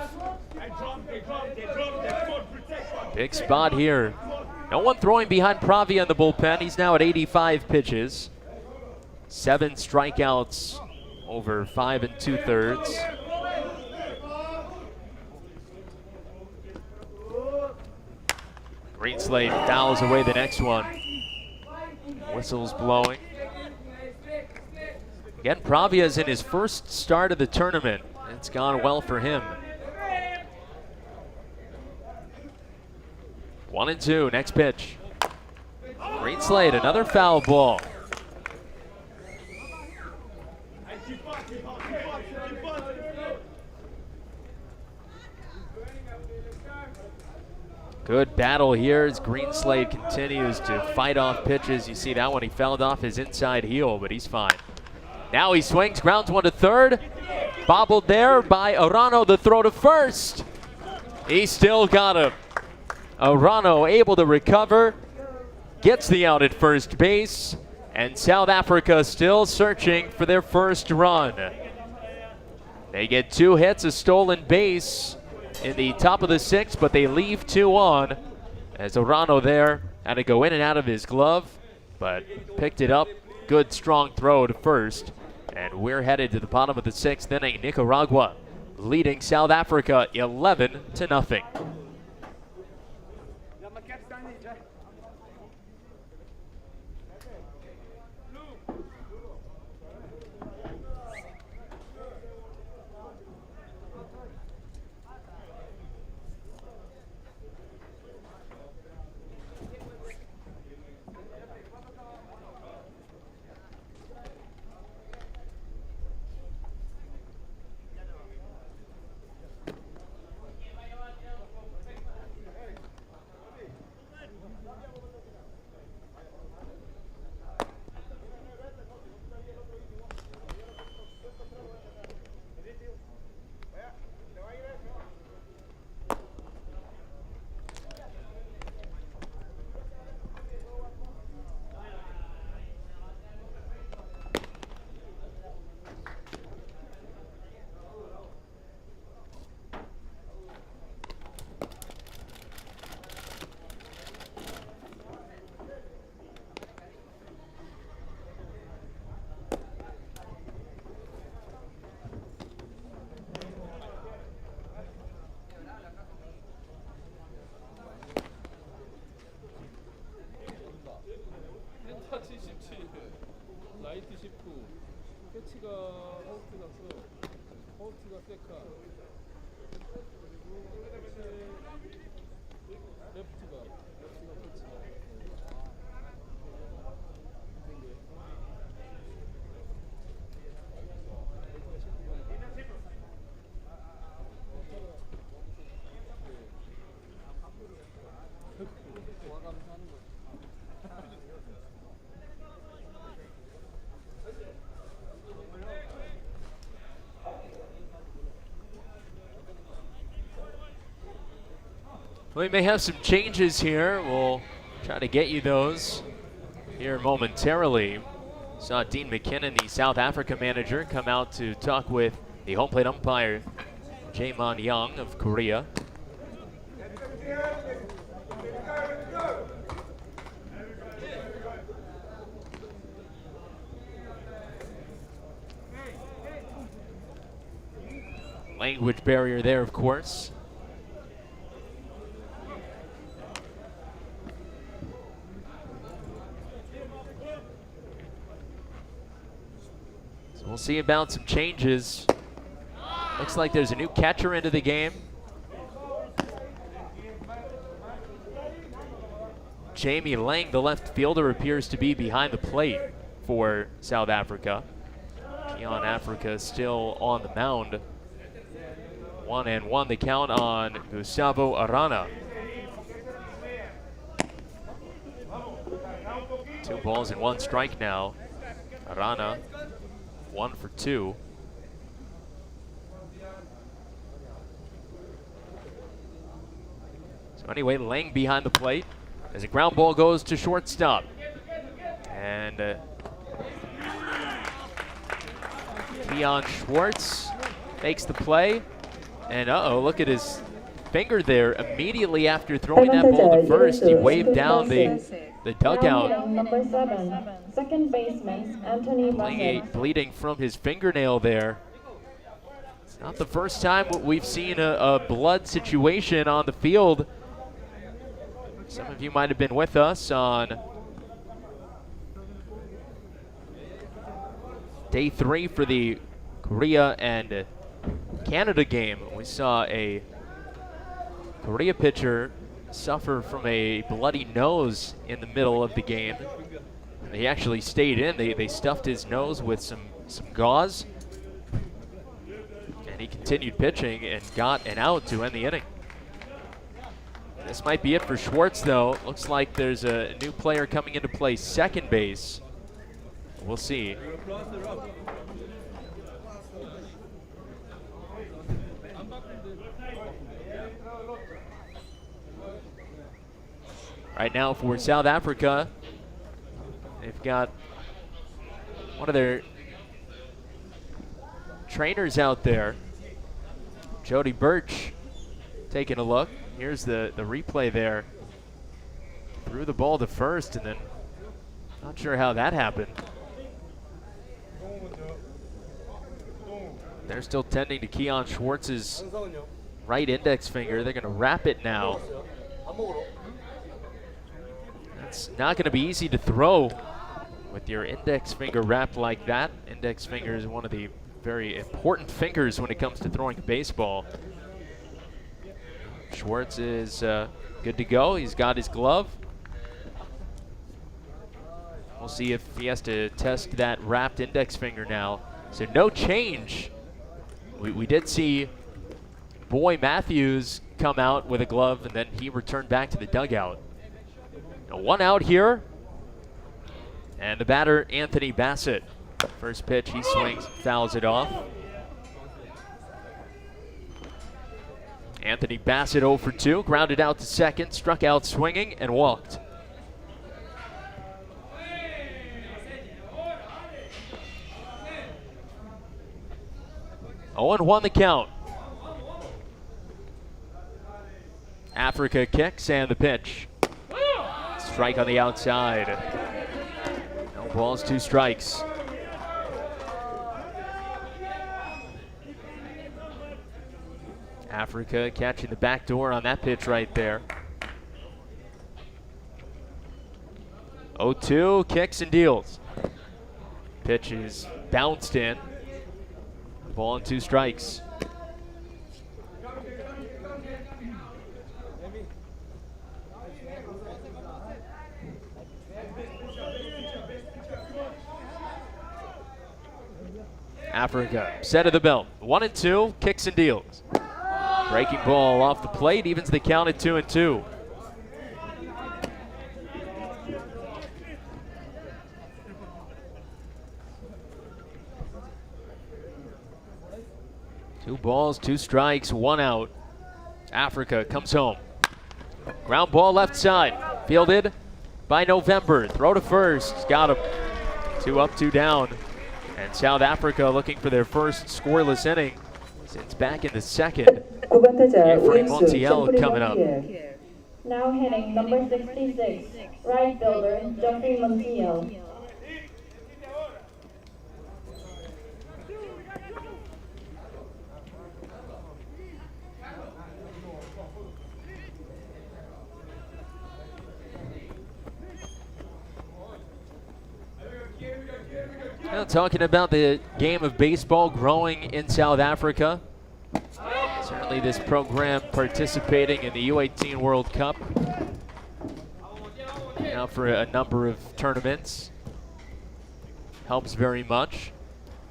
S5: Big spot here. No one throwing behind Pravia in the bullpen. He's now at 85 pitches. 7 strikeouts over 5 2/3. Greenslade fouls away the next one. Whistles blowing. Again, Pravia's in his first start of the tournament. It's gone well for him. 1-2, next pitch. Greenslade, another foul ball. Good battle here as Greenslade continues to fight off pitches. You see that one, he fouled off his inside heel, but he's fine. Now he swings, grounds one to third. Bobbled there by Arano, the throw to first. He still got him. Arano able to recover, gets the out at first base, and South Africa still searching for their first run. They get 2 hits, a stolen base in the top of the 6th, but they leave 2 on as Arano there had to go in and out of his glove, but picked it up. Good strong throw to first, and we're headed to the bottom of the 6th inning. Nicaragua leading South Africa 11-0. We may have some changes here. We'll try to get you those here momentarily. Saw Dean McKinnon, the South Africa manager, come out to talk with the home plate umpire, Jae-man Young of Korea. Language barrier there, of course. We'll see about some changes. Looks like there's a new catcher into the game. Jamie Lang, the left fielder, appears to be behind the plate for South Africa. Keon Africa still on the mound. 1-1 the count on Gustavo Arana. 2 balls and 1 strike now. Arana 1 for 2. So anyway, Lang behind the plate as a ground ball goes to shortstop. And Keon Schwartz makes the play. And look at his finger there. Immediately after throwing that ball to first, he waved down the dugout.
S4: Number 7, second baseman Anthony Bassett.
S5: Bleeding from his fingernail there. It's not the first time we've seen a blood situation on the field Some of you might have been with us on day 3 for the Korea and Canada game. We saw a Korea pitcher suffer from a bloody nose in the middle of the game. And he actually stayed in. They stuffed his nose with some gauze. And he continued pitching and got an out to end the inning. This might be it for Schwartz, though. Looks like there's a new player coming into play, second base. We'll see. Right now for South Africa, they've got one of their trainers out there, Jody Birch, taking a look. Here's the replay there. Threw the ball to first and then not sure how that happened. They're still tending to Keon Schwartz's right index finger. They're going to wrap it now. It's not going to be easy to throw with your index finger wrapped like that. Index finger is one of the very important fingers when it comes to throwing the baseball. Schwartz is good to go. He's got his glove. We'll see if he has to test that wrapped index finger now. So no change. We did see Boy Matthews come out with a glove, and then he returned back to the dugout. Now 1 out here. And the batter, Anthony Bassett. First pitch, he swings, fouls it off. Anthony Bassett 0 for 2, grounded out to second, struck out swinging, and walked. Oh, and 1 the count. Africa kicks and the pitch. Strike on the outside. No balls, 2 strikes. Africa catching the back door on that pitch right there. 0-2, kicks and deals. Pitch is bounced in. Ball and 2 strikes. Africa, set of the belt. 1-2, kicks and deals. Breaking ball off the plate, evens the count at 2-2. Two balls, 2 strikes, 1 out. Africa comes home. Ground ball left side, fielded by November. Throw to first, got him. 2 up, 2 down. And South Africa looking for their first scoreless inning since back in the second. Efrain Montiel coming up.
S4: Now hitting number 66, right fielder Jeffrey Montiel.
S5: Now talking about the game of baseball growing in South Africa. Certainly this program participating in the U-18 World Cup. Now for a number of tournaments. Helps very much.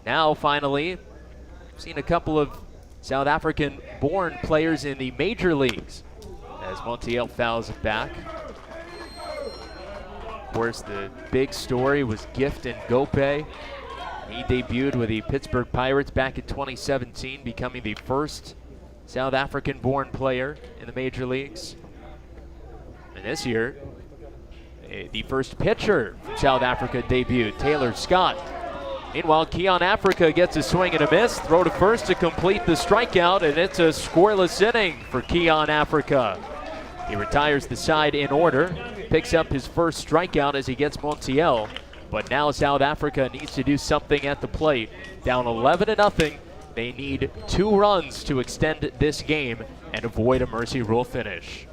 S5: Now finally, seen a couple of South African-born players in the major leagues as Montiel fouls it back. Of course, the big story was Gift and Gope. He debuted with the Pittsburgh Pirates back in 2017, becoming the first South African-born player in the major leagues. And this year, the first pitcher from South Africa debuted, Taylor Scott. Meanwhile, Keon Africa gets a swing and a miss, throw to first to complete the strikeout, and it's a scoreless inning for Keon Africa. He retires the side in order, picks up his first strikeout as he gets Montiel. But now South Africa needs to do something at the plate. Down 11-0, they need 2 runs to extend this game and avoid a mercy rule finish.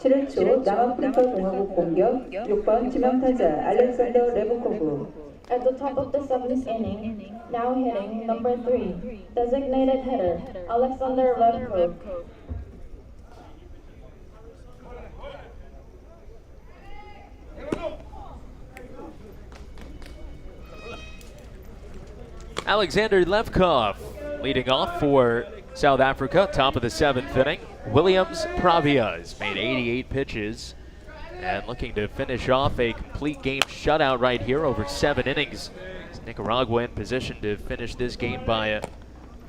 S3: 7회 초 남아프리카 공화국 공격 6번 지명타자 알렉산더 레브코브.
S4: At the top of the 7th inning, now hitting number 3, designated hitter Alexander Levkov.
S5: Alexander Levkov leading off for South Africa, top of the 7th inning. Williams Pravia has made 88 pitches and looking to finish off a complete game shutout right here over 7 innings. Nicaragua in position to finish this game by a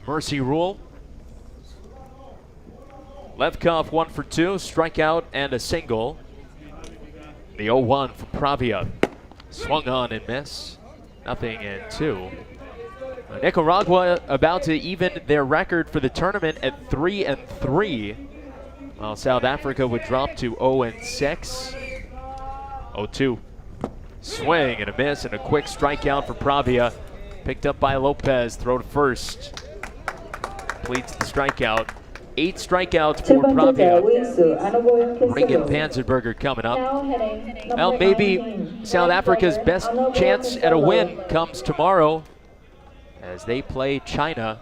S5: mercy rule. Levkov 1 for 2, strikeout and a single. The 0-1 for Pravia. Swung on and missed. Nothing and 2. Nicaragua about to even their record for the tournament at 3-3, while South Africa would drop to 0-6. 0-2. Swing and a miss and a quick strikeout for Pravia. Picked up by Lopez. Throw to first. Completes the strikeout. 8 strikeouts for Pravia. Regan Panzerberger coming up. Well, maybe South Africa's best chance at a win comes tomorrow as they play China.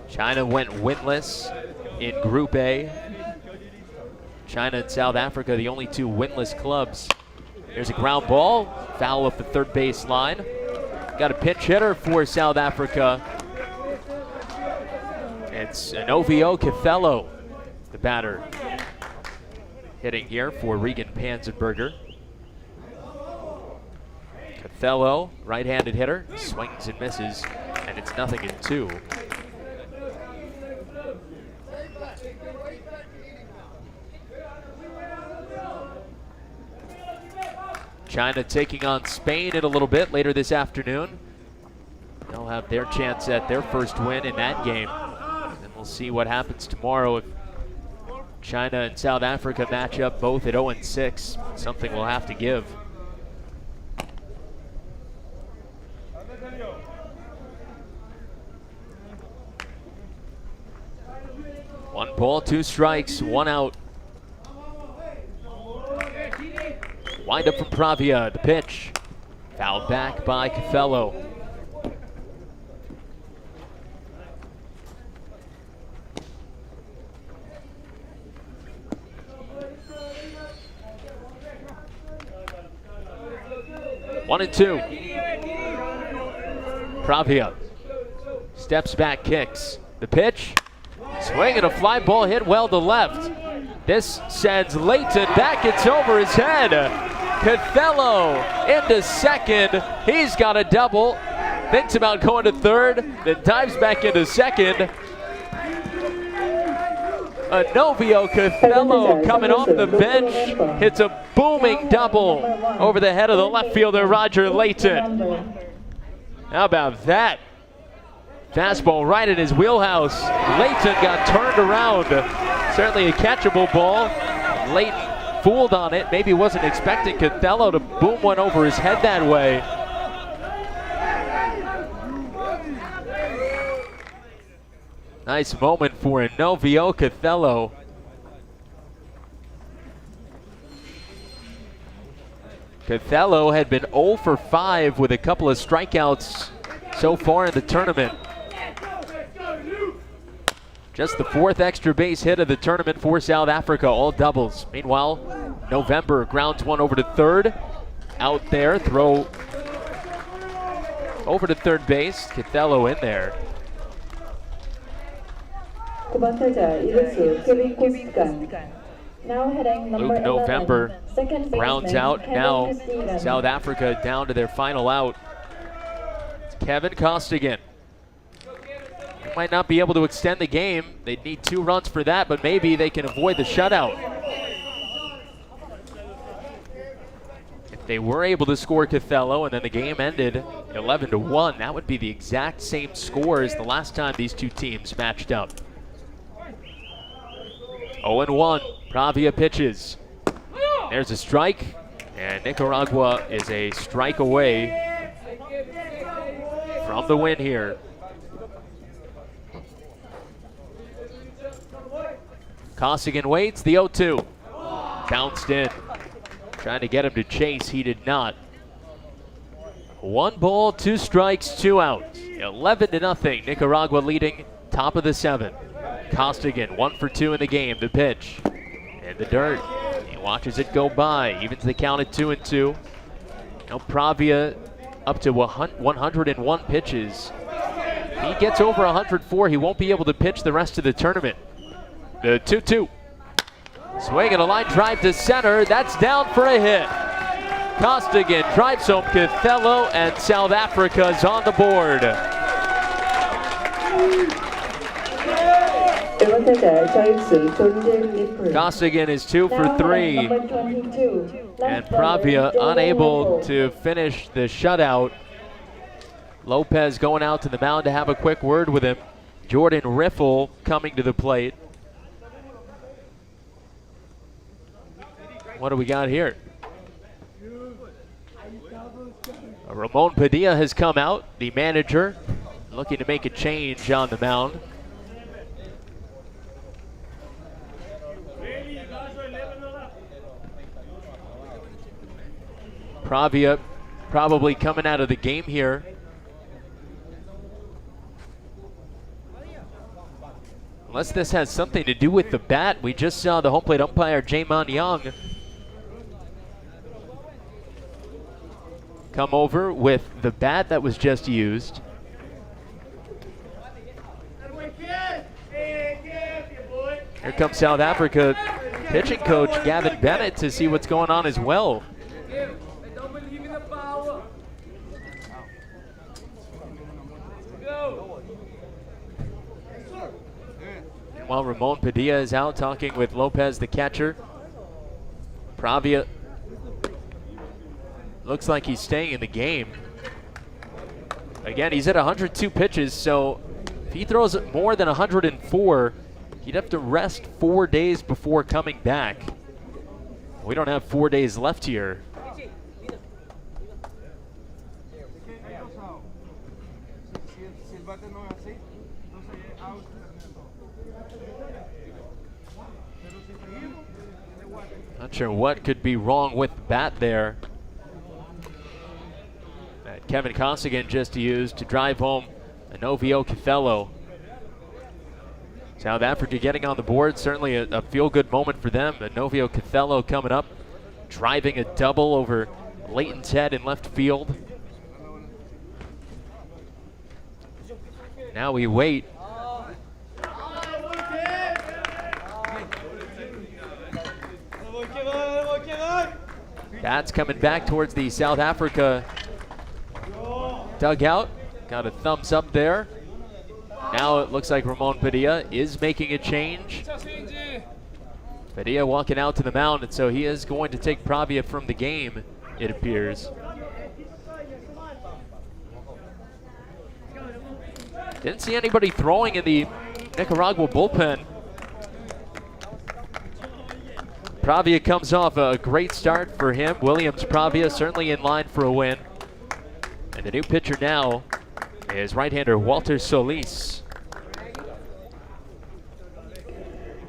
S5: China went winless in Group A. China and South Africa, the only 2 winless clubs. There's a ground ball, foul up the third base line. Got a pinch hitter for South Africa. It's Inovio Cathello, the batter, hitting here for Regan Panzerberger. Cathello, right-handed hitter, swings and misses, and it's 0-2. China taking on Spain in a little bit later this afternoon. They'll have their chance at their first win in that game. And we'll see what happens tomorrow if China and South Africa match up both at 0-6. Something we'll have to give. One ball, 2 strikes, 1 out. Wind up from Pravia, the pitch. Fouled back by Cathello. One and 2. Pravia steps back, kicks. The pitch. Swing and a fly ball hit well to left. This sends Leighton back. It's over his head. Cathello into second. He's got a double. Thinks about going to third. Then dives back into second. Inovio Cathello coming off the bench. Hits a booming double over the head of the left fielder, Roger Leighton. How about that? Fastball right in his wheelhouse. Leighton got turned around. Certainly a catchable ball. Leighton fooled on it. Maybe wasn't expecting Cathello to boom one over his head that way. Nice moment for Inovio Cathello. Cathello had been 0 for 5 with a couple of strikeouts so far in the tournament. Just the 4th extra base hit of the tournament for South Africa, all doubles. Meanwhile, November grounds one over to third. Out there, throw over to third base. Cathello in there.
S3: 9번 타자 이루수 케빈 코스간.
S4: Now hitting number
S5: Luke November
S4: 11, second
S5: rounds
S4: baseman,
S5: out.
S4: Kevin
S5: Now
S4: Costigan.
S5: South Africa down to their final out. It's Kevin Costigan. They might not be able to extend the game. They'd need 2 runs for that, but maybe they can avoid the shutout. If they were able to score Cathello and then the game ended 11-1, that would be the exact same score as the last time these 2 teams matched up. 0-1, Pravia pitches. There's a strike, and Nicaragua is a strike away from the win here. Costigan waits, the 0-2. Bounced in. Trying to get him to chase, he did not. 1 ball, 2 strikes, 2 outs. 11-0, Nicaragua leading, top of the 7th. Costigan, 1 for 2 in the game, the pitch. In the dirt, he watches it go by, evens the count at 2-2. Now Pravia up to 101 pitches. He gets over 104, he won't be able to pitch the rest of the tournament. The 2-2. Swing and a line drive to center. That's down for a hit. Costigan drives home Cathello, and South Africa is on the board. Costigan is 2 for 3. And Pravia unable to finish the shutout. Lopez going out to the mound to have a quick word with him. Jordan Riffle coming to the plate. What do we got here? Ramon Padilla has come out, the manager, looking to make a change on the mound. Pravia probably coming out of the game here. Unless this has something to do with the bat. We just saw the home plate umpire, Jaymon Young, come over with the bat that was just used. Here comes South Africa pitching coach Gavin Bennett to see what's going on as well. While Ramon Padilla is out talking with Lopez, the catcher, Pravia looks like he's staying in the game. Again, he's at 102 pitches, so if he throws more than 104, he'd have to rest 4 days before coming back. We don't have 4 days left here. Not sure what could be wrong with the bat there. That Kevin Costigan just used to drive home Inovio Cathello. South Africa getting on the board, certainly a feel-good moment for them. Inovio Cathello coming up, driving a double over Leighton's head in left field. Now we wait. That's coming back towards the South Africa dugout. Got a thumbs up there. Now it looks like Ramon Padilla is making a change. Padilla walking out to the mound, and so he is going to take Pravia from the game, it appears. Didn't see anybody throwing in the Nicaragua bullpen. Pravia comes off a great start for him. Williams Pravia certainly in line for a win. And the new pitcher now is right-hander Walter Solis.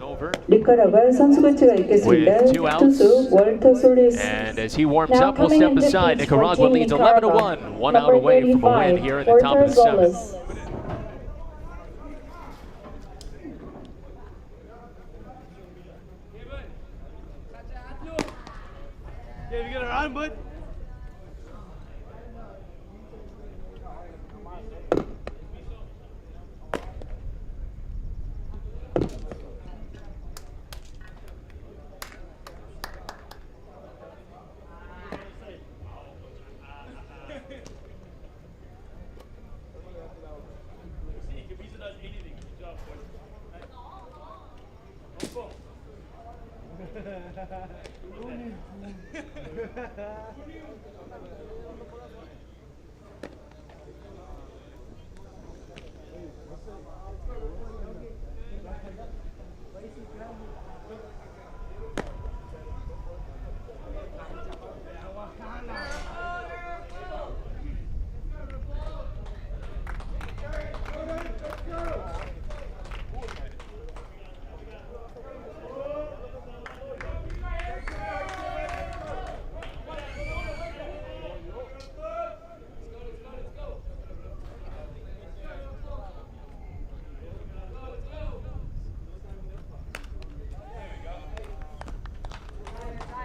S5: Over with 2 outs. And as he warms up, we'll step aside. Nicaragua leads 11-1. 1 out away from a win here in the top of the 7th.
S2: Yeah, we get her on, bud.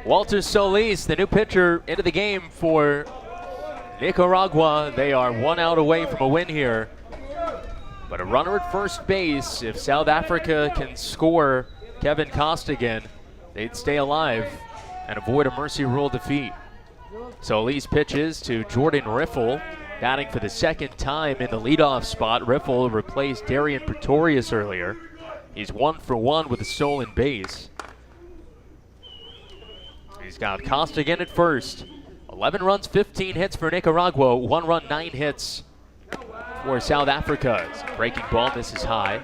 S5: Walter Solis, the new pitcher, into the game for Nicaragua. They are 1 out away from a win here. But a runner at first base, if South Africa can score Kevin Costigan, they'd stay alive and avoid a mercy rule defeat. Solis pitches to Jordan Riffle, batting for the second time in the leadoff spot. Riffle replaced Darian Pretorius earlier. He's 1 for 1 with a stolen base. He's got Costigan at first. 11 runs, 15 hits for Nicaragua. 1 run, 9 hits for South Africa. It's a breaking ball, misses high.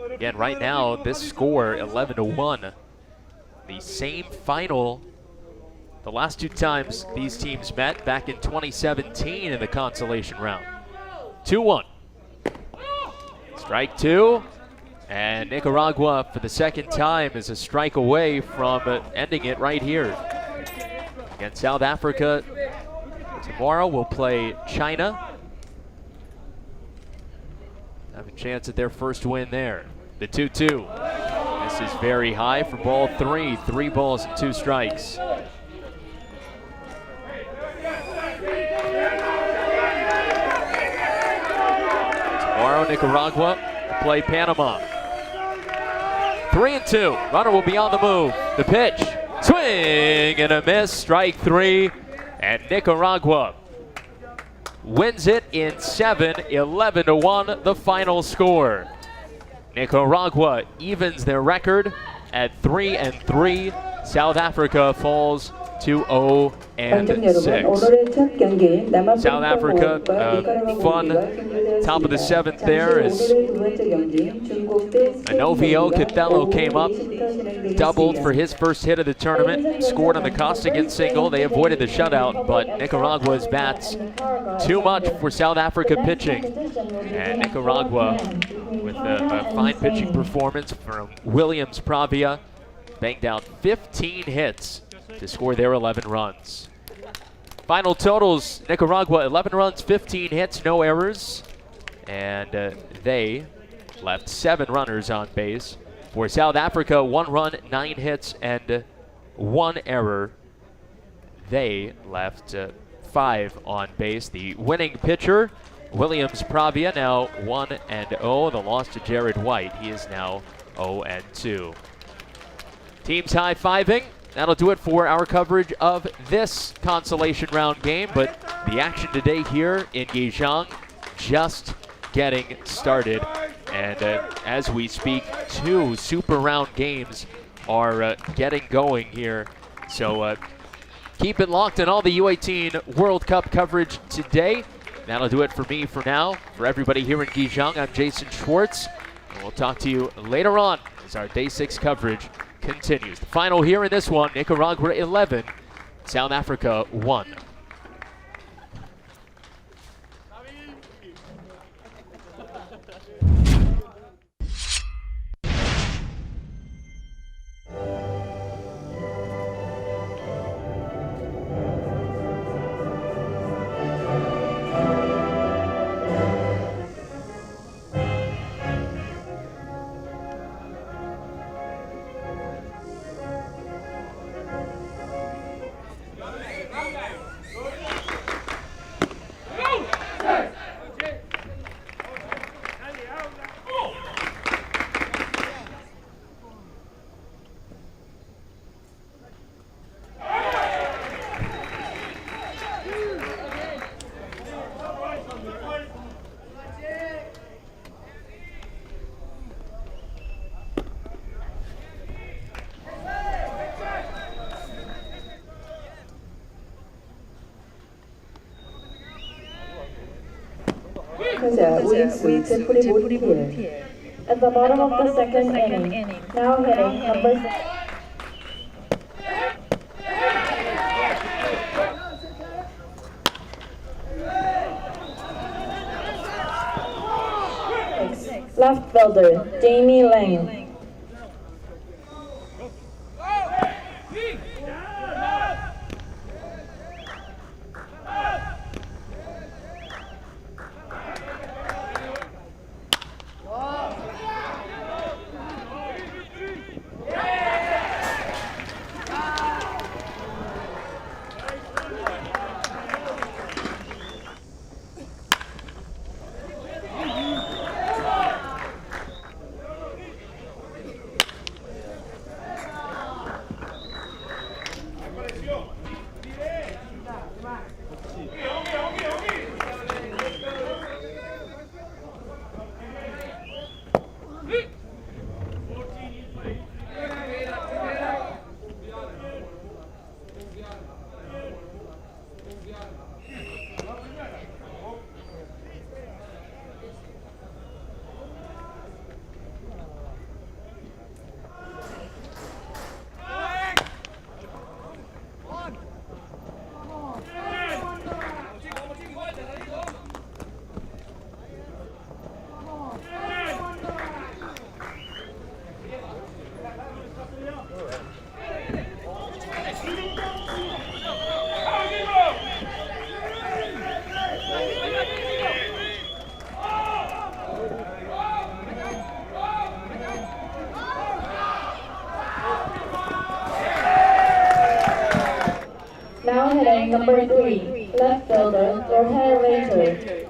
S5: Again, right now, this score, 11-1. The same final the last 2 times these teams met, back in 2017 in the consolation round. 2-1. Strike 2. And Nicaragua, for the second time, is a strike away from ending it right here. Against South Africa, tomorrow we'll play China. Have a chance at their first win there. The 2-2. This is very high for ball 3. 3 balls and 2 strikes. Tomorrow, Nicaragua will play Panama. 3-2. Runner will be on the move. The pitch. Swing and a miss. Strike 3. And Nicaragua wins it in 7. 11-1, the final score. Nicaragua evens their record at 3-3. South Africa falls to 0-6. South Africa, fun top of the 7th there as Anovio Cathello came up, doubled for his first hit of the tournament, scored on the Costigan single. They avoided the shutout, but Nicaragua's bats too much for South Africa pitching. And Nicaragua with a fine pitching performance from Williams Pravia, banged out 15 hits to score their 11 runs. Final totals, Nicaragua 11 runs, 15 hits, no errors. And they left 7 runners on base. For South Africa, 1 run, 9 hits, and 1 error. They left 5 on base. The winning pitcher, Williams Pravia, now 1-0. The loss to Jared White, he is now 0-2. Teams high-fiving. That'll do it for our coverage of this consolation round game, but the action today here in Gijang just getting started. And as we speak, 2 super round games are getting going here. So keep it locked on all the U-18 World Cup coverage today. That'll do it for me for now. For everybody here in Gijang, I'm Jason Schwartz. And we'll talk to you later on as our Day 6 coverage continues. The final here in this one, Nicaragua 11, South Africa 1.
S4: At the bottom of the second inning, now hitting number 6, left fielder Jamie Lang. Now hitting number 3, left fielder, Jorge Rachel.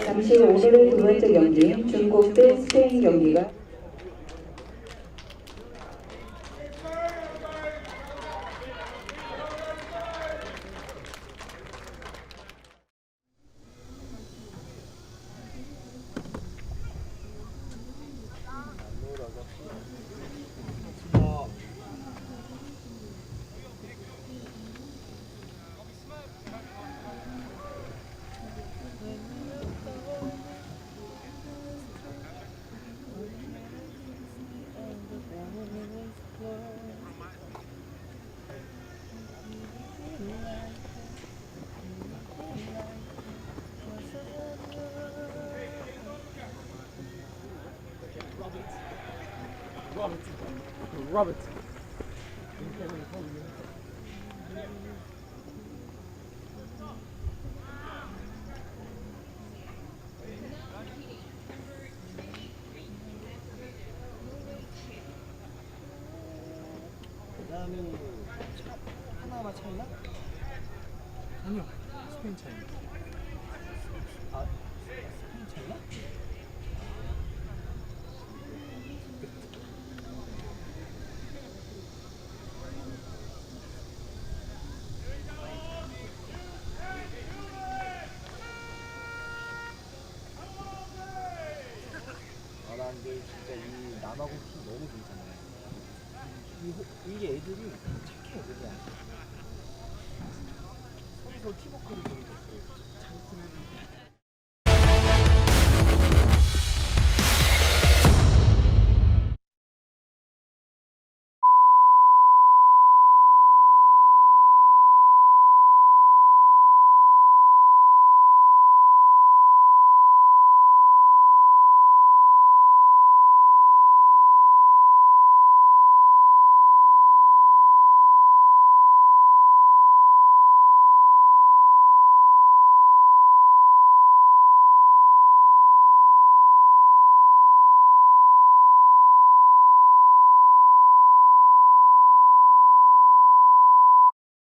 S3: 잠시 후 오늘의 두 번째 경기, 중국 대 스페인 경기가
S2: Robert.
S6: 그다음에 하나만 차이나?
S2: 아니요. 스페인 차이.
S6: 아, 스페인 차이나? 난 근데 진짜 이 남아공 팀 너무 괜찮아요. 이게 애들이 착해 그냥. 서로 팀워크를 되게 잘 쓰는.